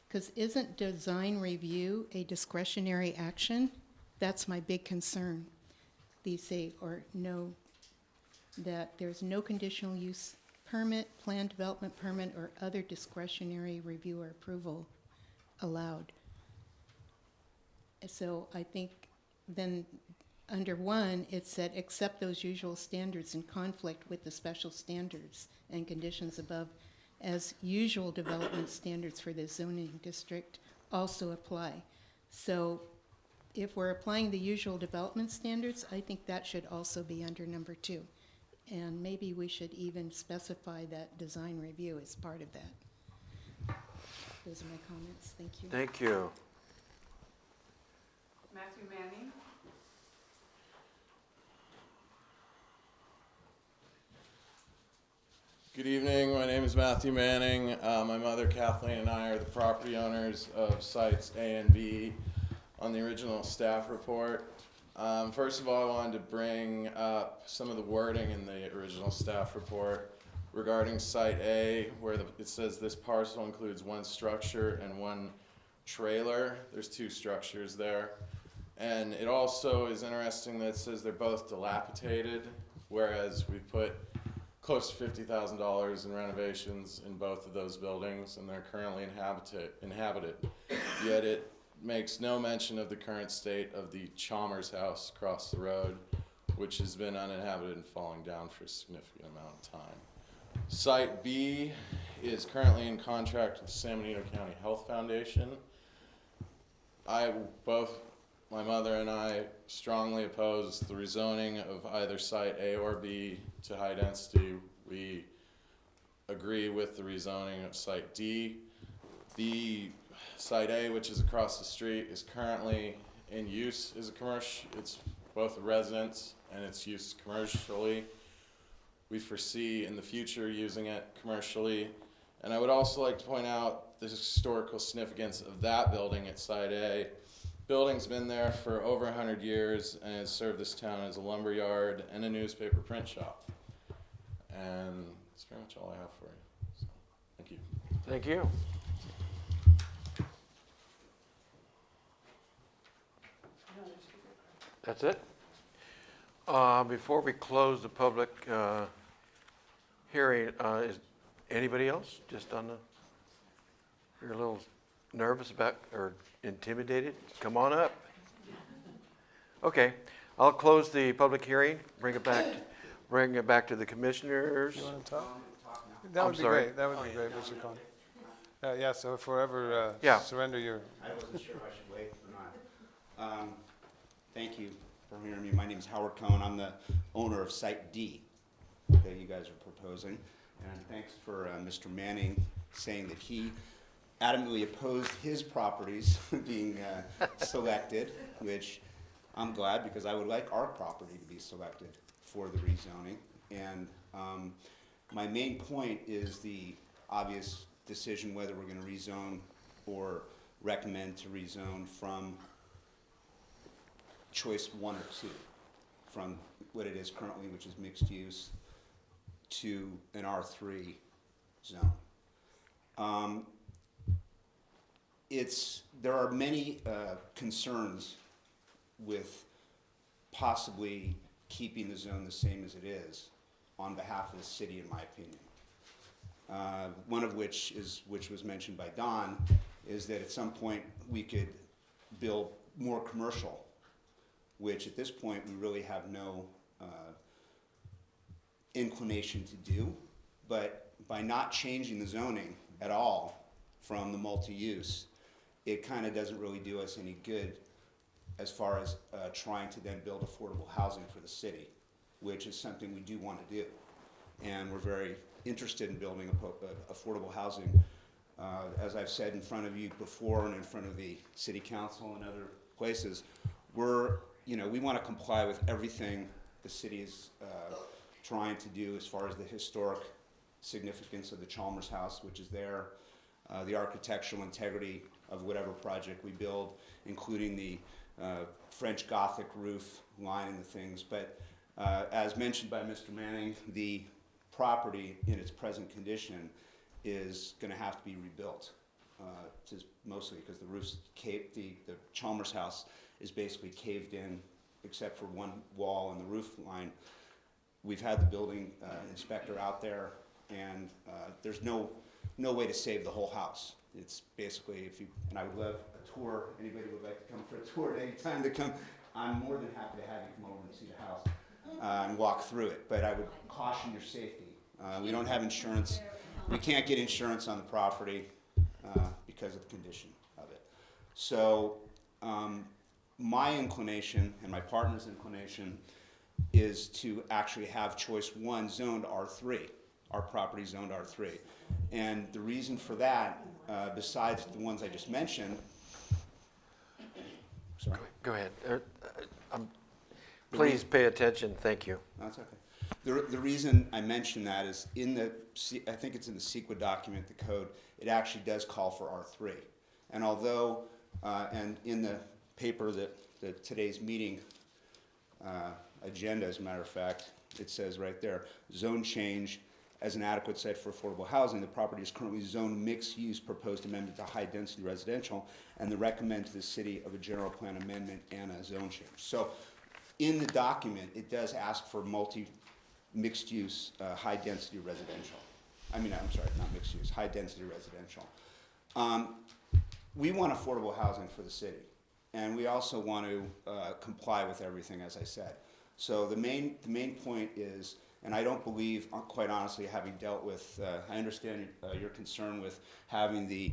Because isn't design review a discretionary action? That's my big concern. These say, or no, that there's no conditional use permit, plan development permit, or other discretionary review or approval allowed. So I think then under 1, it said, accept those usual standards in conflict with the special standards and conditions above as usual development standards for the zoning district also apply. So if we're applying the usual development standards, I think that should also be under number 2. And maybe we should even specify that design review as part of that. Those are my comments. Thank you. Thank you. Matthew Manning? Good evening, my name is Matthew Manning. My mother Kathleen and I are the property owners of sites A and B on the original staff report. First of all, I wanted to bring up some of the wording in the original staff report regarding site A, where it says this parcel includes 1 structure and 1 trailer. There's 2 structures there. And it also is interesting that it says they're both dilapidated, whereas we put close to $50,000 in renovations in both of those buildings, and they're currently inhabited. Yet it makes no mention of the current state of the Chalmers house across the road, which has been uninhabited and falling down for a significant amount of time. Site B is currently in contract with the San Benito County Health Foundation. My mother and I strongly oppose the rezoning of either site A or B to high density. We agree with the rezoning of site D. The site A, which is across the street, is currently in use as a commercial. It's both a residence and it's used commercially. We foresee in the future using it commercially. And I would also like to point out the historical significance of that building at site A. Building's been there for over 100 years and has served this town as a lumber yard and a newspaper print shop. And that's pretty much all I have for you. So, thank you. Thank you. That's it? Before we close the public hearing, is anybody else just on the, you're a little nervous about or intimidated? Come on up. Okay, I'll close the public hearing, bring it back to the commissioners. You want to talk? That would be sorry. great. That would be great, Mr. Cohen. Yeah, so forever Yeah. surrender your. I wasn't sure if I should wait or not. Thank you for hearing me. My name is Howard Cohen. I'm the owner of Site D that you guys are proposing. And thanks for Mr. Manning saying that he adamantly opposed his properties being selected, which I'm glad because I would like our property to be selected for the rezoning. And my main point is the obvious decision whether we're going to rezone or recommend to rezone from choice 1 or 2, from what it is currently, which is mixed use, to an R3 zone. There are many concerns with possibly keeping the zone the same as it is on behalf of the city, in my opinion. One of which was mentioned by Don, is that at some point we could build more commercial, which at this point we really have no inclination to do. But by not changing the zoning at all from the multi-use, it kind of doesn't really do us any good as far as trying to then build affordable housing for the city, which is something we do want to do. And we're very interested in building affordable housing. As I've said in front of you before and in front of the city council and other places, we want to comply with everything the city is trying to do as far as the historic significance of the Chalmers house, which is there, the architectural integrity of whatever project we build, including the French Gothic roof line and the things. But as mentioned by Mr. Manning, the property in its present condition is going to have to be rebuilt, mostly because the roof's caved. The Chalmers house is basically caved in, except for one wall and the roof line. We've had the building inspector out there, and there's no way to save the whole house. It's basically, and I would love a tour. Anybody would like to come for a tour at any time to come. I'm more than happy to have you come over and see the house and walk through it, but I would caution your safety. We don't have insurance. We can't get insurance on the property because of the condition of it. So my inclination and my partner's inclination is to actually have choice one zoned R3, our property zoned R3. And the reason for that, besides the ones I just mentioned, sorry. Go ahead. Please pay attention, thank you. That's okay. The reason I mention that is I think it's in the CEQA document, the code, it actually does call for R3. And although, and in the paper that today's meeting agenda, as a matter of fact, it says right there, zone change as an adequate site for affordable housing. The property is currently zoned mixed use, proposed amendment to high density residential, and the recommend to the city of a general plan amendment and a zone change. So in the document, it does ask for mixed use, high density residential. I'm sorry, not mixed use, high density residential. We want affordable housing for the city, and we also want to comply with everything, as I said. So the main point is, and I don't believe, quite honestly, having dealt with, I understand your concern with having the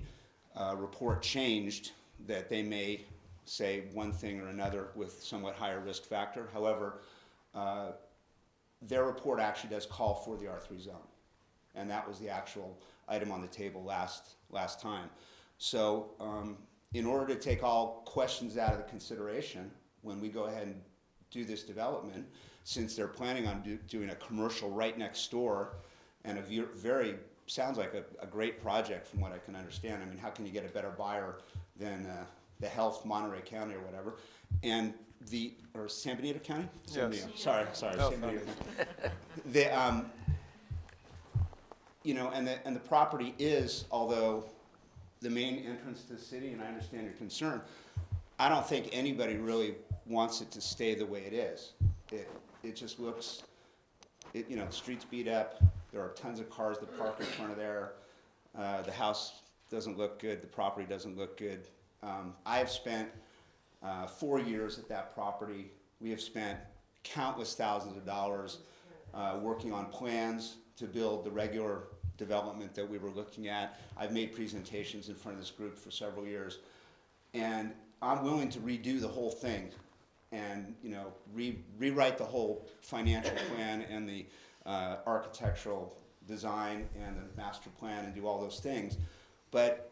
report changed, that they may say one thing or another with somewhat higher risk factor. However, their report actually does call for the R3 zone, and that was the actual item on the table last time. So in order to take all questions out of the consideration when we go ahead and do this development, since they're planning on doing a commercial right next door, and a sounds like a great project from what I can understand. I mean, how can you get a better buyer than the Health Monterey County or whatever, and or San Benito County? San Yes. Benito. Sorry, No, San Benito County. And the property is, although the main entrance to the city, and I understand your concern, I don't think anybody really wants it to stay the way it is. It just looks, the street's beat up. There are tons of cars that park in front of there. The house doesn't look good. The property doesn't look good. I have spent 4 years at that property. We have spent countless thousands of dollars working on plans to build the regular development that we were looking at. I've made presentations in front of this group for several years, and I'm willing to redo the whole thing and rewrite the whole financial plan and the architectural design and the master plan and do all those things, but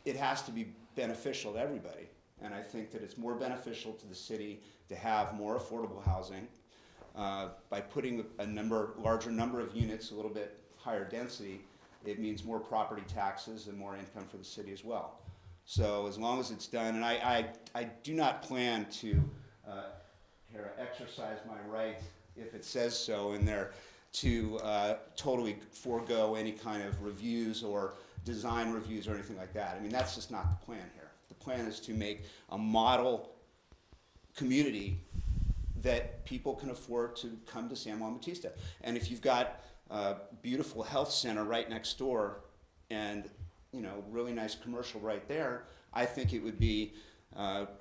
it has to be beneficial to everybody. And I think that it's more beneficial to the city to have more affordable housing by putting a larger number of units, a little bit higher density. It means more property taxes and more income for the city as well. So as long as it's done, and I do not plan to exercise my right, if it says so in there, to totally forego any kind of reviews or design reviews or anything like that. I mean, that's just not the plan here. The plan is to make a model community that people can afford to come to San Juan Bautista. And if you've got a beautiful health center right next door and really nice commercial right there, I think it would be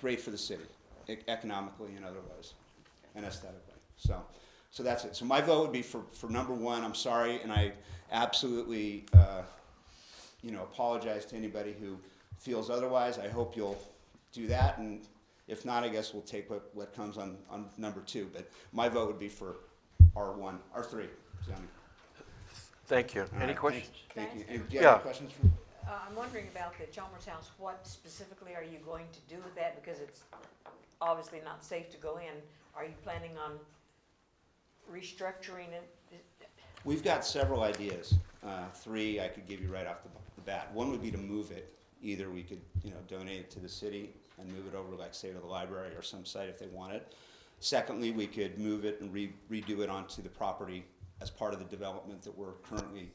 great for the city, economically and otherwise, and aesthetically. So that's it. So my vote would be for number one. I'm sorry, and I absolutely apologize to anybody who feels otherwise. I hope you'll do that, and if not, I guess we'll take what comes on number two. But my vote would be for R1, R3 zoning. Thank you. All Any right, questions? Thank you. Thanks. Do you have any questions? I'm wondering about the Chalmers house. What specifically are you going to do with that? Because it's obviously not safe to go in. Are you planning on restructuring it? We've got several ideas. Three I could give you right off the bat. One would be to move it. Either we could, donate it to the city and move it over, like say, to the library or some site if they want it. Secondly, we could move it and redo it onto the property as part of the development that we're currently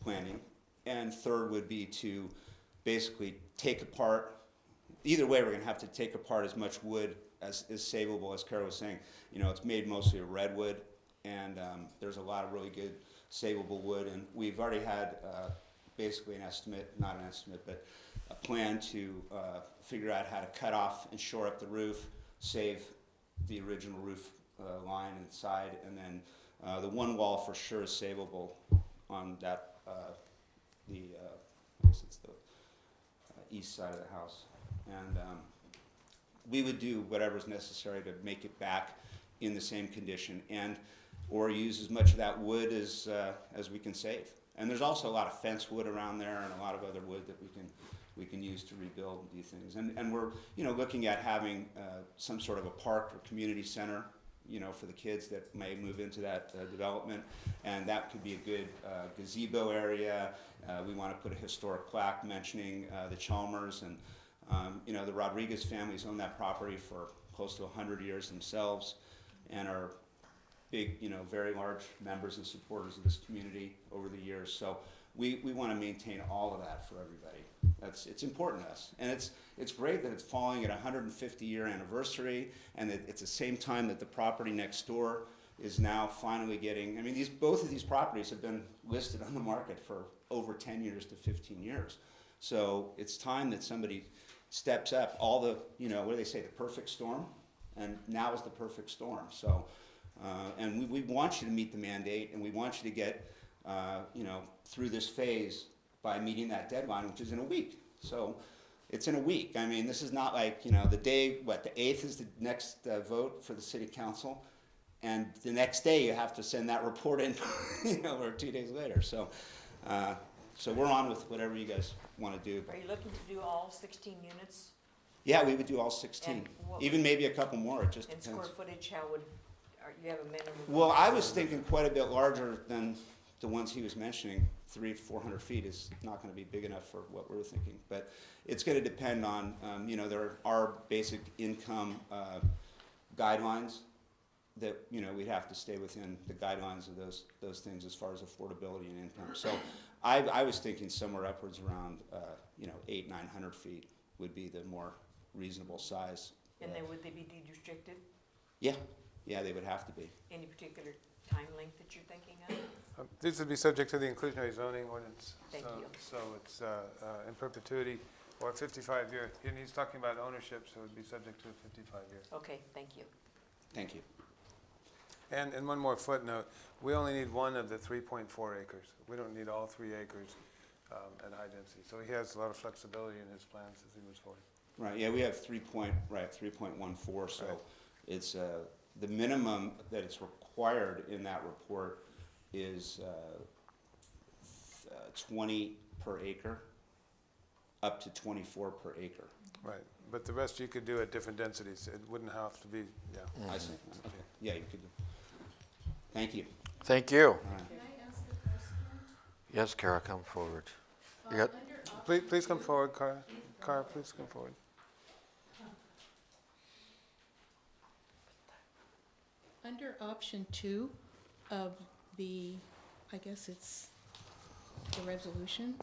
planning. And third would be to basically take apart. Either way, we're going to have to take apart as much wood as is savable, as Kara was saying. It's made mostly of redwood, and there's a lot of really good savable wood. And we've already had basically an estimate, not an estimate, but a plan to figure out how to cut off and shore up the roof, save the original roof line and side, and then the one wall for sure is savable on that, I guess it's the east side of the house. And we would do whatever's necessary to make it back in the same condition, and or use as much of that wood as we can save. And there's also a lot of fence wood around there and a lot of other wood that we can use to rebuild and do things. And we're, you know, looking at having some sort of a park or community center, you know, for the kids that may move into that development. And that could be a good gazebo area. We want to put a historic plaque mentioning the Chalmers. And, you know, the Rodriguez families own that property for close to 100 years themselves and are big, you know, very large members and supporters of this community over the years. So we want to maintain all of that for everybody. It's important to us. And it's great that it's falling at a 150-year anniversary, and that it's the same time that the property next door is now finally getting, I mean, both of these properties have been listed on the market for over 10 years to 15 years. So it's time that somebody steps up. All the, you know, what do they say, the perfect storm? And now is the perfect storm. So, and we want you to meet the mandate, and we want you to get, you know, through this phase by meeting that deadline, which is in a week. So it's in a week. I mean, this is not like, you know, the day, the 8th is the next vote for the city council, and the next day you have to send that report in, you know, or 2 days later. So, so we're on with whatever you guys want to do. Are you looking to do all 16 units? Yeah, we would do all 16, And what even maybe a couple more, it just In depends. square footage, how would, you have a minimum? Well, I was thinking quite a bit larger than the ones he was mentioning. 300-400 feet is not going to be big enough for what we're thinking. But it's going to depend on, you know, there are basic income guidelines that, you know, we'd have to stay within the guidelines of those things as far as affordability and income. So I was thinking somewhere upwards around, you know, 800-900 feet would be the more reasonable size. And would they be deed restricted? Yeah, they would have to be. Any particular time length that you're thinking of? These would be subject to the inclusionary zoning ordinance. Thank you. So it's in perpetuity or 55-year. And he's talking about ownership, so it would be subject to a 55-year. Okay, thank you. Thank you. And one more footnote, we only need one of the 3.4 acres. We don't need all 3 acres at high density. So he has a lot of flexibility in his plans as he moves forward. Right, yeah, we have 3.14, so Right. it's, the minimum that it's required in that report is 20 per acre, up to 24 per acre. Right, but the rest you could do at different densities. It wouldn't have to be, yeah. I see, okay, yeah, you could do. Thank you. Thank you. All right. Can I ask a question? Yes, Kara, come forward. You got, Please come forward, Cara. Cara, please come forward. Under option 2 of the, I guess it's the resolution,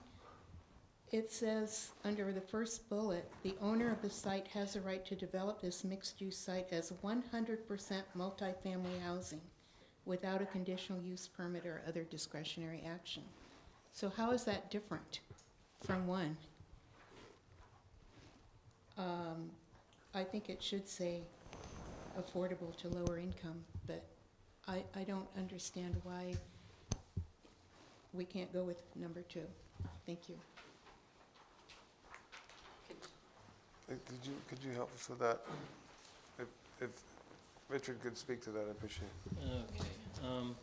it says, under the first bullet, the owner of the site has the right to develop this mixed-use site as 100% multifamily housing without a conditional use permit or other discretionary action. So how is that different from 1? I think it should say affordable to lower income, but I don't understand why we can't go with number 2. Thank you. Could you help us with that? If Richard could speak to that, I appreciate it. Okay.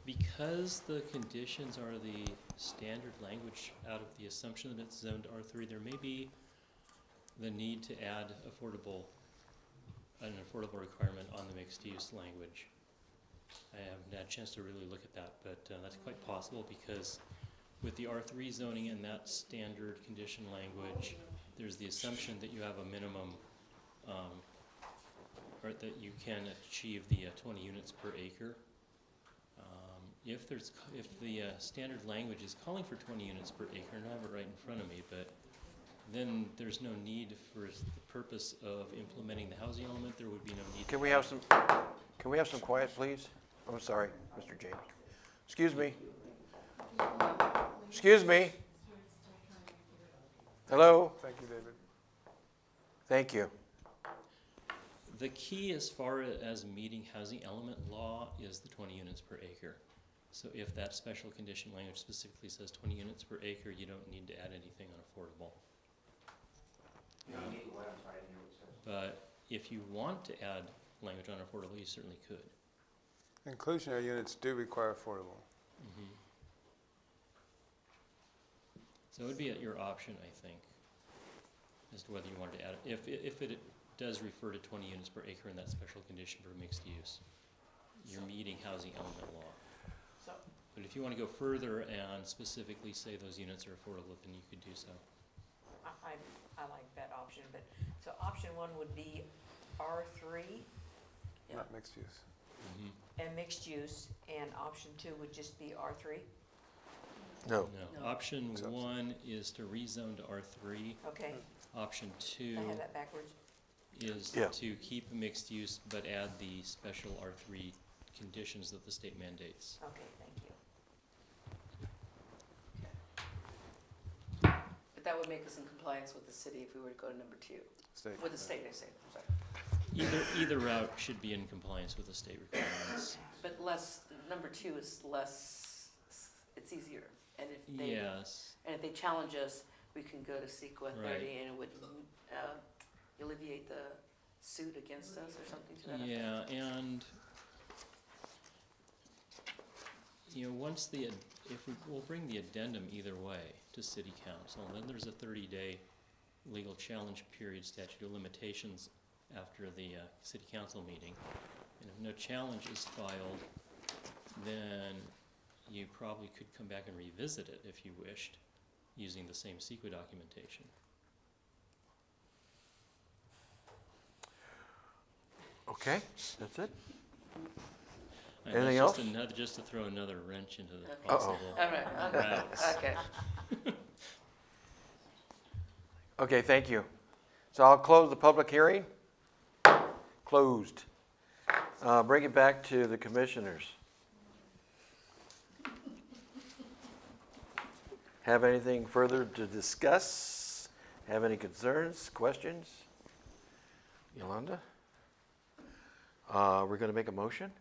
Because the conditions are the standard language out of the assumption that it's zoned R3, there may be the need to add an affordable requirement on the mixed-use language. I haven't had a chance to really look at that, but that's quite possible because with the R3 zoning and that standard condition language, there's the assumption that you have a minimum, or that you can achieve the 20 units per acre. If the standard language is calling for 20 units per acre, and I have it right in front of me, but then there's no need for the purpose of implementing the housing element. There would be no need. can we have some quiet, please? I'm sorry, Mr. James. Excuse me. Excuse me. Hello? Thank you, David. Thank you. The key as far as meeting housing element law is the 20 units per acre. So if that special condition language specifically says 20 units per acre, you don't need to add anything on affordable. But if you want to add language on affordable, you certainly could. Inclusionary units do require affordable. Mm-hmm. So it would be at your option, I think, as to whether you wanted to add it. If it does refer to 20 units per acre in that special condition for mixed use, you're meeting housing element law. But if you want to go further and specifically say those units are affordable, then you could do so. I like that option, but, so option one would be R3 Not mixed use. Mm-hmm. and mixed use, and option two would just be R3? No. No. Option one is to rezone to R3. Okay, Option two I have that backwards. is Yeah. to keep mixed use but add the special R3 conditions that the state mandates. Okay, thank you. But that would make us in compliance with the city if we were to go to number two. State. With the state, I say, I'm sorry. Either route should be in compliance with the state requirements. But less, number two is less, it's easier. And if they, Yes. and if they challenge us, we can go to CEQA 30 Right. and it would alleviate the suit against us or something to that effect. Yeah, and once we'll bring the addendum either way to city council, and then there's a 30-day legal challenge period statute of limitations after the city council meeting. And if no challenge is filed, then you probably could come back and revisit it if you wished, using the same CEQA documentation. Okay, that's it? And Anything that's else? just to throw another wrench into the Okay. possible All right, okay, routes. okay. Okay, thank you. So I'll close the public hearing. Closed. Bring it back to the commissioners. Have anything further to discuss? Have any concerns, questions? Yolanda? We're going to make a motion?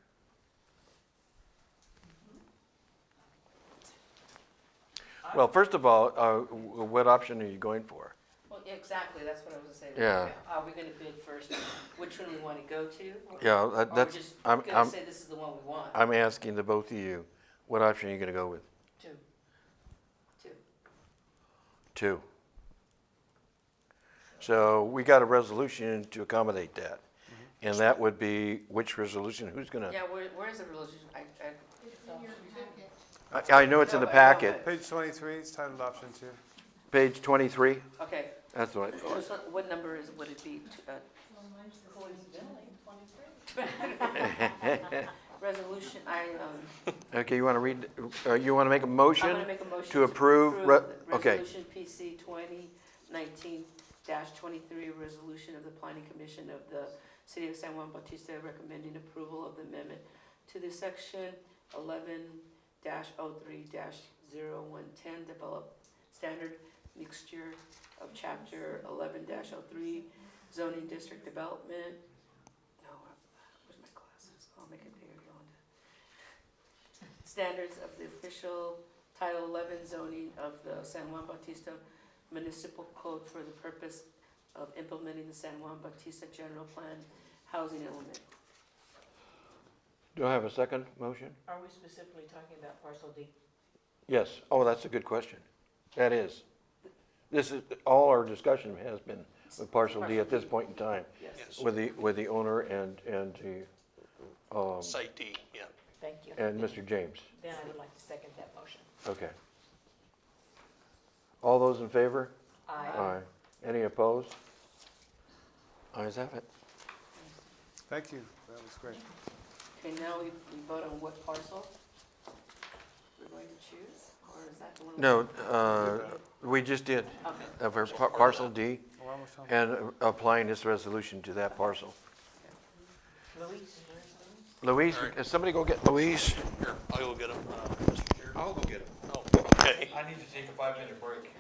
Well, first of all, what option are you going for? Well, yeah, exactly, that's what I was gonna say. Yeah. Are we gonna bid first, which one we wanna go to? Yeah, Or we're that's, just I'm, gonna say this is the one we want? I'm asking the both of you, what option are you going to go with? Two. Two. So we got a resolution to accommodate that. And that would be, which resolution, who's going to? Yeah, where's the resolution? I know it's in the No, packet. Page 23, it's titled option two. Page 23, Okay, that's what I thought. what number would it be? Resolution, Okay, you want to read, you want to make a motion? I'm gonna make a motion to approve okay. Resolution PC 2019-23, resolution of the Planning Commission of the City of San Juan Bautista recommending approval of the amendment to the section 11-03-0110 develop standard mixture of chapter 11-03 zoning district development. No, where's my glasses? I'll make it bigger, Yolanda. Standards of the official Title 11 zoning of the San Juan Bautista Municipal Code for the purpose of implementing the San Juan Bautista General Plan housing element. Do I have a second motion? Are we specifically talking about parcel D? Yes. Oh, that's a good question. That is. This is, all our discussion has been with parcel D at this point in time, Yes. with the owner and the, Site D, yeah. Thank you. and Mr. James. Then I would like to second that motion. Okay. All those in favor? Aye. Aye. Any opposed? Ayes have it. Thank you, that was great. Okay, now we vote on what parcel we're going to choose, or is that the one? No, we just did, Okay. of our parcel D, We're almost home. and applying this resolution to that parcel. Louise, Louise, All right. is somebody go get Louise? Here, I'll go get him, Mr. Chair. I'll go get him. Oh, okay. I need to take a 5-minute break.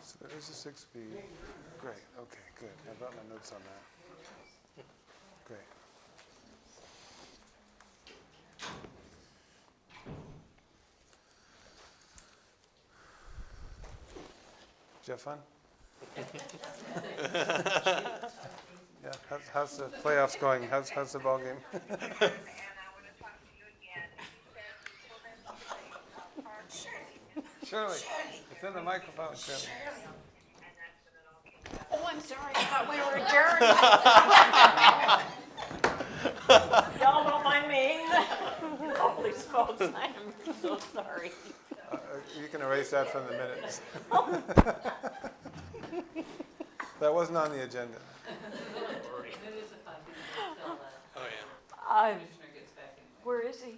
So there's a 6B. Great, okay, good. I brought my notes on that. Great. Did you have fun? Yeah, how's the playoffs going? How's the ball game? Shirley, it's in the microphone, Shirley. Oh, I'm sorry, I thought we were adjourned. Y'all don't mind me. Holy smokes, I am so sorry. You can erase that from the minutes. That wasn't on the agenda. Oh, yeah. Where is he?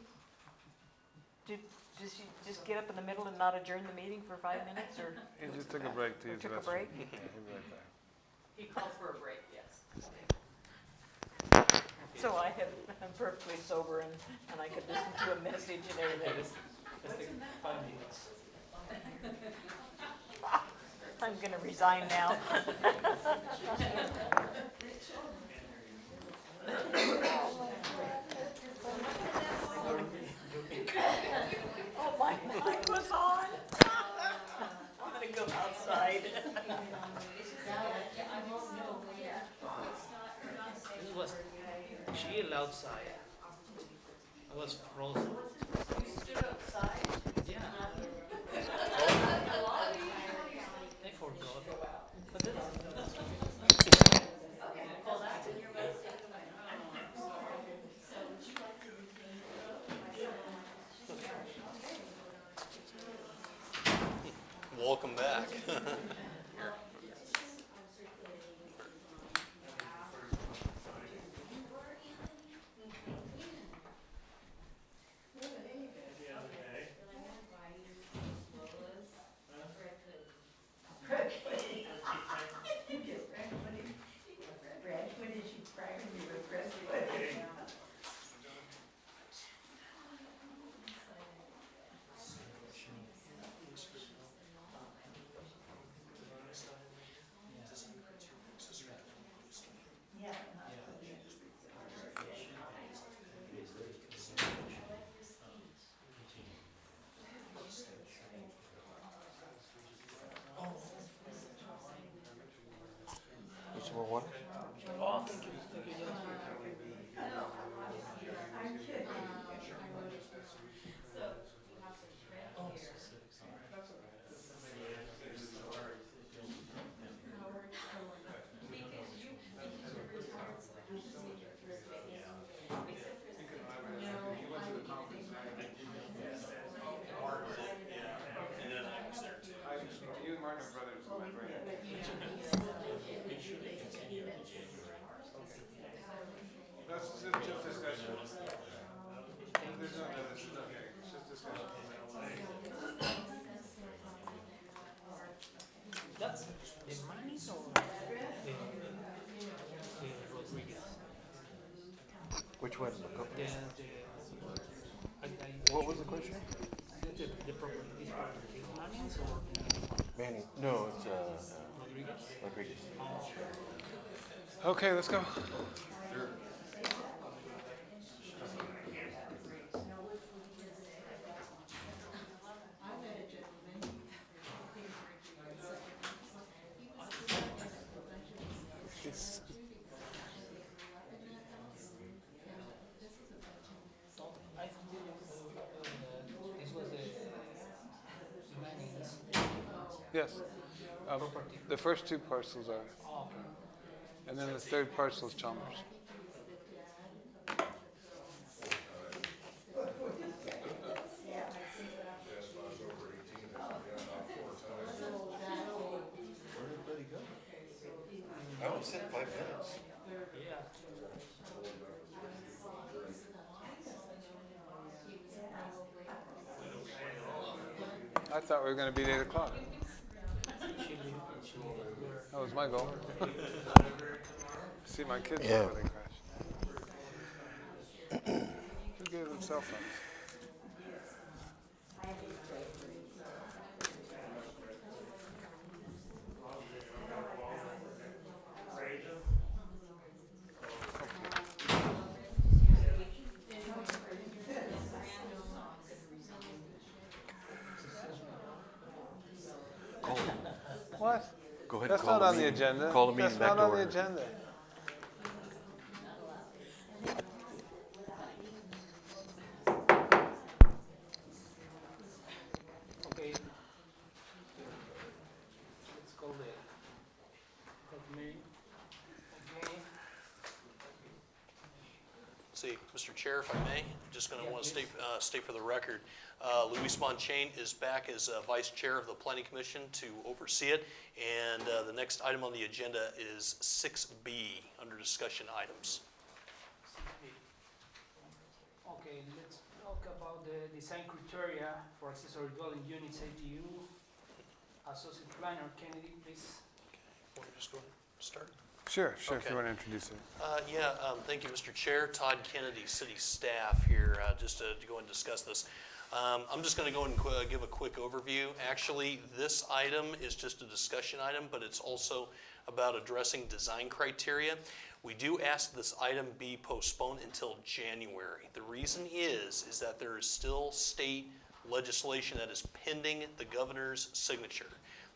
Does he just get up in the middle and not adjourn the meeting for 5 minutes, or? He just took a break to use the Took a restroom. break? Yeah, he'll be right back. He called for a break, yes. So I'm perfectly sober and I could listen to a message and everything. I'm gonna resign now. Oh, my mic was on. I'm gonna go outside. It was chill outside. I was frozen. You stood outside? Yeah. I forgot. But then, Well, that's in your message. Welcome back. Which more water? oh, thank you. You and Martin are brothers in my brain. That's just discussion. There's no, this is okay. It's just discussion. That's the Manis or the Rodriguez? Which one? I- What was the question? The property, this property is Manis or Manny? No, it's Rodriguez? Rodriguez. Okay, let's go. It's- I think this was the Manis. Yes. The first two parcels are, Oh, okay. and then the third parcel is Chalmers. Where did Betty go? I only said 5 minutes. Yeah. I thought we were going to be at 8 o'clock. That was my goal. See my kids before they crash. Who gave them cell phones? That's Call not the on the meeting- agenda. call the meeting That's back not to on the order. agenda. Okay. Let's call the meeting. Okay. See, Mr. Chair, if I may, just going to want to state for the record, Luis Monchain is back as Vice Chair of the Planning Commission to oversee it. And the next item on the agenda is 6B, under discussion items. Okay, let's talk about the design criteria for accessory dwelling units, ADU. Associate Planner Kennedy, please. Want to just go ahead and start? Sure, if Okay. you want to introduce it. Thank you, Mr. Chair. Todd Kennedy, city staff here, just to go and discuss this. I'm just going to go and give a quick overview. Actually, this item is just a discussion item, but it's also about addressing design criteria. We do ask this item be postponed until January. The reason is that there is still state legislation that is pending the governor's signature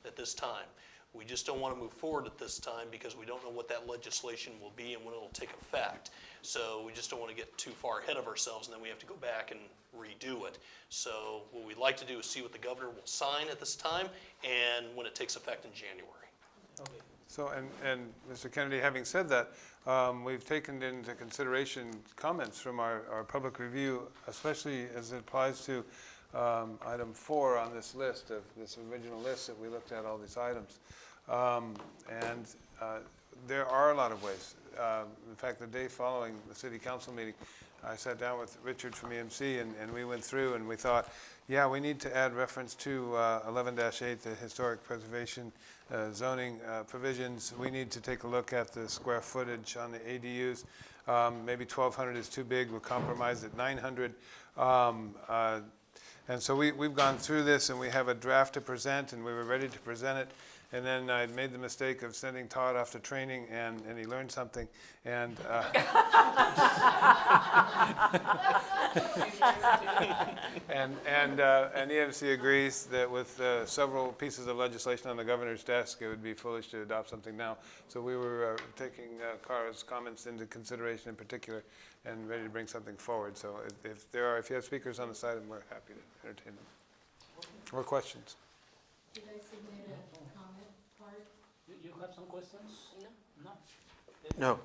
at this time. We just don't want to move forward at this time because we don't know what that legislation will be and when it'll take effect. So we just don't want to get too far ahead of ourselves and then we have to go back and redo it. So what we'd like to do is see what the governor will sign at this time and when it takes effect in January. Okay. So, and Mr. Kennedy, having said that, we've taken into consideration comments from our public review, especially as it applies to item 4 on this list, of this original list that we looked at, all these items. There are a lot of ways. In fact, the day following the city council meeting, I sat down with Richard from EMC and we went through and we thought, yeah, we need to add reference to 11-8, the historic preservation zoning provisions. We need to take a look at the square footage on the ADUs. Maybe 1,200 is too big. We'll compromise at 900. And so we've gone through this and we have a draft to present and we were ready to present it. And then I made the mistake of sending Todd off to training and he learned something. And and EMC agrees that with several pieces of legislation on the governor's desk, it would be foolish to adopt something now. So we were taking Cara's comments into consideration in particular and ready to bring something forward. So if you have speakers on the side, we're happy to entertain them. Or questions. Did I submit a comment card? You have some questions? No. No.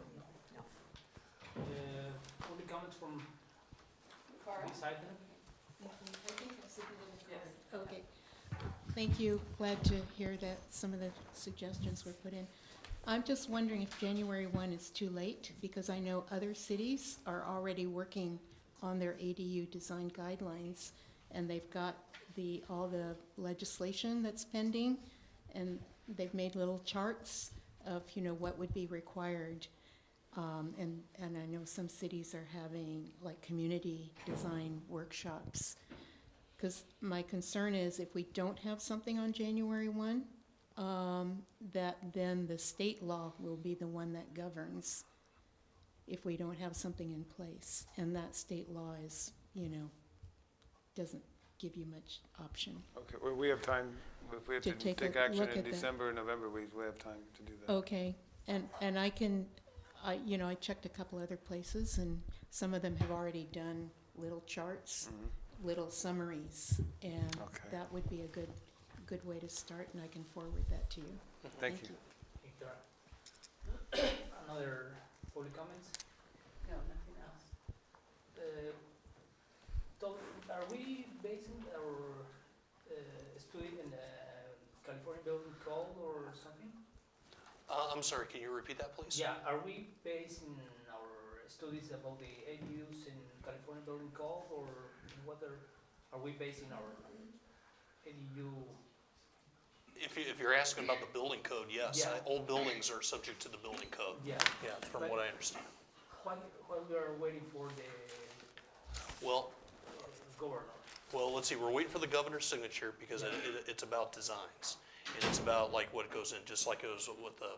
Only comments from this item? I think I submitted a card. Okay. Thank you. Glad to hear that some of the suggestions were put in. I'm just wondering if January 1 is too late, because I know other cities are already working on their ADU design guidelines, and they've got all the legislation that's pending, and they've made little charts of, what would be required. And I know some cities are having like community design workshops. Because my concern is if we don't have something on January 1, that then the state law will be the one that governs if we don't have something in place. And that state law is, doesn't give you much option. Okay, well, we have time. If we have to take a take action look in at that. December or November, we have time to do that. Okay, and I checked a couple other places, and some of them have already done little charts, little summaries, and Okay. that would be a good way to start, and I can forward that to you. Thank you. If there are another public comments? No, nothing else. Are we basing our study in the California Building Code or something? I'm sorry, can you repeat that, please? Yeah, are we basing our studies about the ADUs in California Building Code, or whether are we basing our ADU? If you're asking about the building code, yes. Yeah. Old buildings are subject to the building code. Yeah. Yeah, from But- what I understand. While we are waiting for the Well, governor. Well, let's see, we're waiting for the governor's signature because it's about designs. And it's about like what goes in, just like it was what the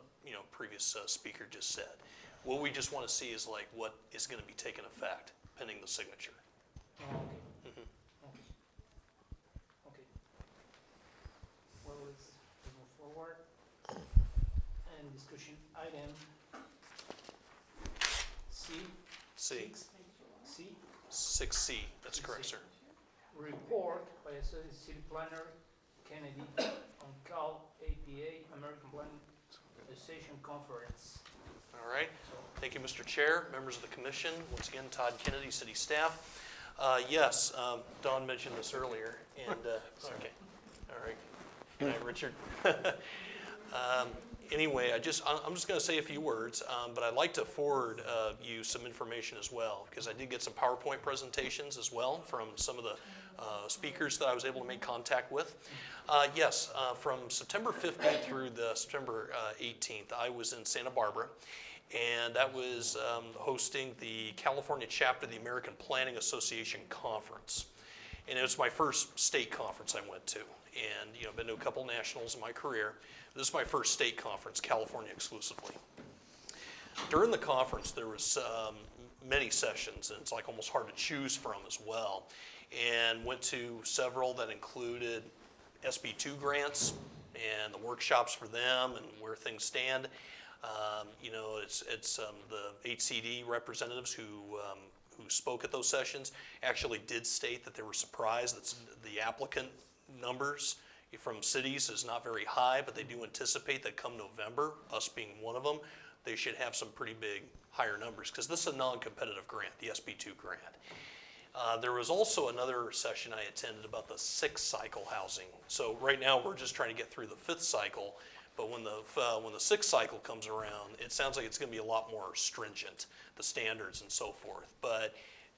previous speaker just said. What we just want to see is like what is going to be taking effect pending the signature. Oh, okay. Okay. Okay. Well, let's move forward. and discussion item C. C. C. 6C, that's correct, sir. Report by Associate City Planner Kennedy on Cal APA American Planning Association Conference. All right, thank you, Mr. Chair, members of the commission. Once again, Todd Kennedy, city staff. Yes, Don mentioned this earlier, and, okay, all right. Good night, Richard. Anyway, I'm just going to say a few words, but I'd like to forward you some information as well, because I did get some PowerPoint presentations as well from some of the speakers that I was able to make contact with. Yes, from September 15th through the September 18th, I was in Santa Barbara, and that was hosting the California chapter of the American Planning Association Conference. And it was my first state conference I went to. And I've been to a couple nationals in my career. This is my first state conference, California exclusively. During the conference, there was many sessions, and it's like almost hard to choose from as well. And went to several that included SB2 grants and the workshops for them and where things stand. It's the HCD representatives who spoke at those sessions actually did state that they were surprised that the applicant numbers from cities is not very high, but they do anticipate that come November, us being one of them, they should have some pretty big higher numbers, because this is a non-competitive grant, the SB2 grant. There was also another session I attended about the 6th cycle housing. So right now we're just trying to get through the 5th cycle, but when the 6th cycle comes around, it sounds like it's going to be a lot more stringent, the standards and so forth. But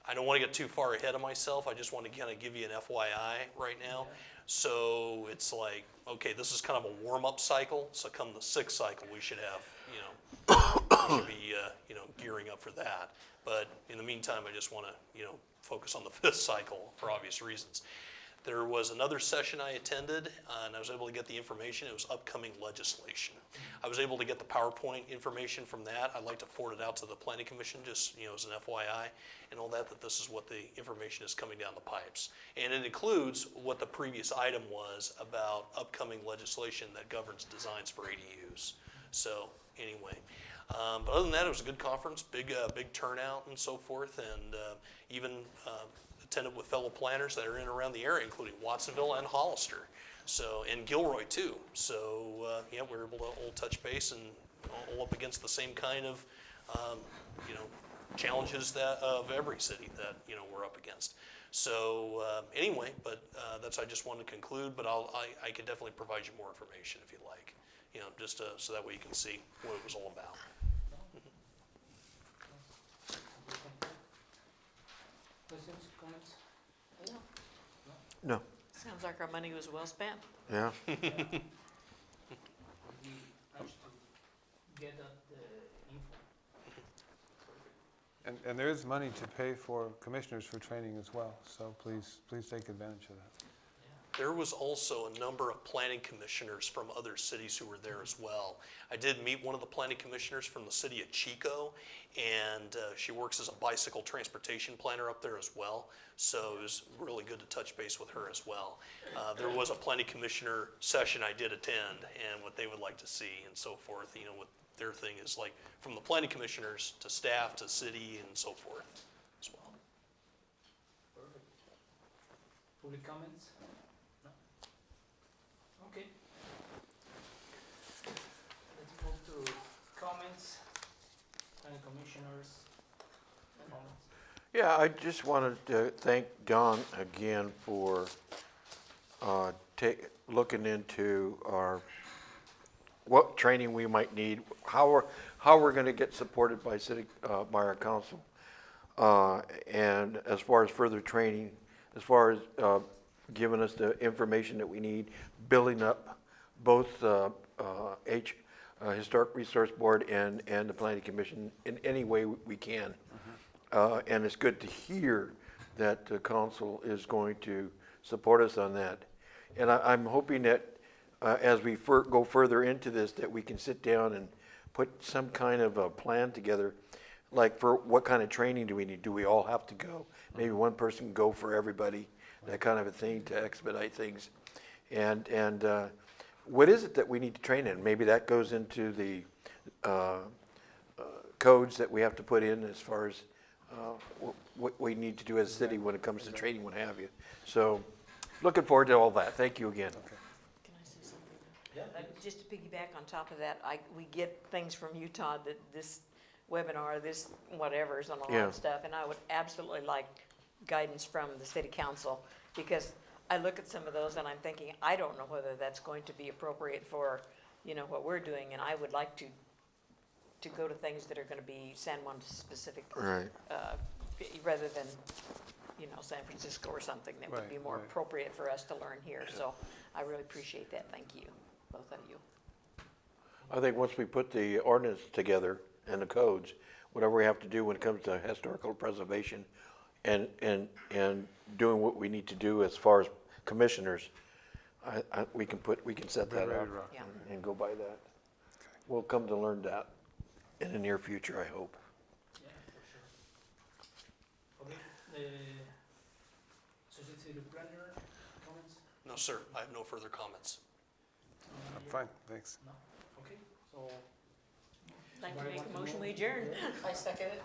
I don't want to get too far ahead of myself. I just want to kind of give you an FYI right now. Yeah. So it's like, okay, this is kind of a warm-up cycle. So come the 6th cycle, we should have, we should be, gearing up for that. But in the meantime, I just want to, focus on the 5th cycle for obvious reasons. There was another session I attended, and I was able to get the information. It was upcoming legislation. I was able to get the PowerPoint information from that. I'd like to forward it out to the Planning Commission, just as an FYI, and all that this is what the information is coming down the pipes. And it includes what the previous item was about upcoming legislation that governs designs for ADUs. So anyway, but other than that, it was a good conference, big turnout and so forth, and even attended with fellow planners that are in and around the area, including Watsonville and Hollister, and Gilroy too. So we were able to all touch base and all up against the same kind of challenges that of every city that we're up against. So anyway, but I just wanted to conclude. But I could definitely provide you more information if you'd like, just so that way you can see what it was all about. Questions, comments? No. Sounds like our money was well spent. Yeah. We managed to get the info. And there is money to pay for commissioners for training as well, so please take advantage of that. There was also a number of planning commissioners from other cities who were there as well. I did meet one of the planning commissioners from the city of Chico, and she works as a bicycle transportation planner up there as well. So it was really good to touch base with her as well. There was a planning commissioner session I did attend, and what they would like to see and so forth. What their thing is like from the planning commissioners to staff to city and so forth as well. Perfect. Public comments? No? Okay. Let's move to comments. Planning commissioners, comments. Yeah, I just wanted to thank Don again for looking into what training we might need, how we're going to get supported by by our council, and as far as further training, as far as giving us the information that we need, building up both Historic Resource Board and the Planning Commission in any way we can. And it's good to hear that the council is going to support us on that. And I'm hoping that as we go further into this, that we can sit down and put some kind of a plan together, like for what kind of training do we need? Do we all have to go? Maybe one person can go for everybody, that kind of a thing to expedite things. And what is it that we need to train in? Maybe that goes into the codes that we have to put in as far as what we need to do as a city when it comes to training, what have you. So, looking forward to all that. Thank you again. Can I say something? Just to piggyback on top of that, we get things from Utah, that this webinar, this whatever's on a lot Yeah. of stuff, and I would absolutely like guidance from the city council, because I look at some of those and I'm thinking, I don't know whether that's going to be appropriate for, what we're doing, and I would like to go to things that are gonna be San Juan specific. Right. Rather than, San Francisco or something that would be Right, more right. appropriate for us to learn here. So I really appreciate that. Thank you, both of you. I think once we put the ordinance together and the codes, whatever we have to do when it comes to historical preservation and doing what we need to do as far as commissioners, we can set that Ready up to rock. Yeah. and go by that. We'll come to learn that in the near future, I hope. Yeah, for sure. Okay, Associate City Planner, comments? No, sir, I have no further comments. I'm fine, thanks. No? Okay, so. I'd like to somebody make want a motion, move? we adjourn. I second it.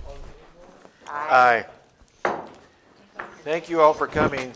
All in favor? Aye. Thank you all for coming.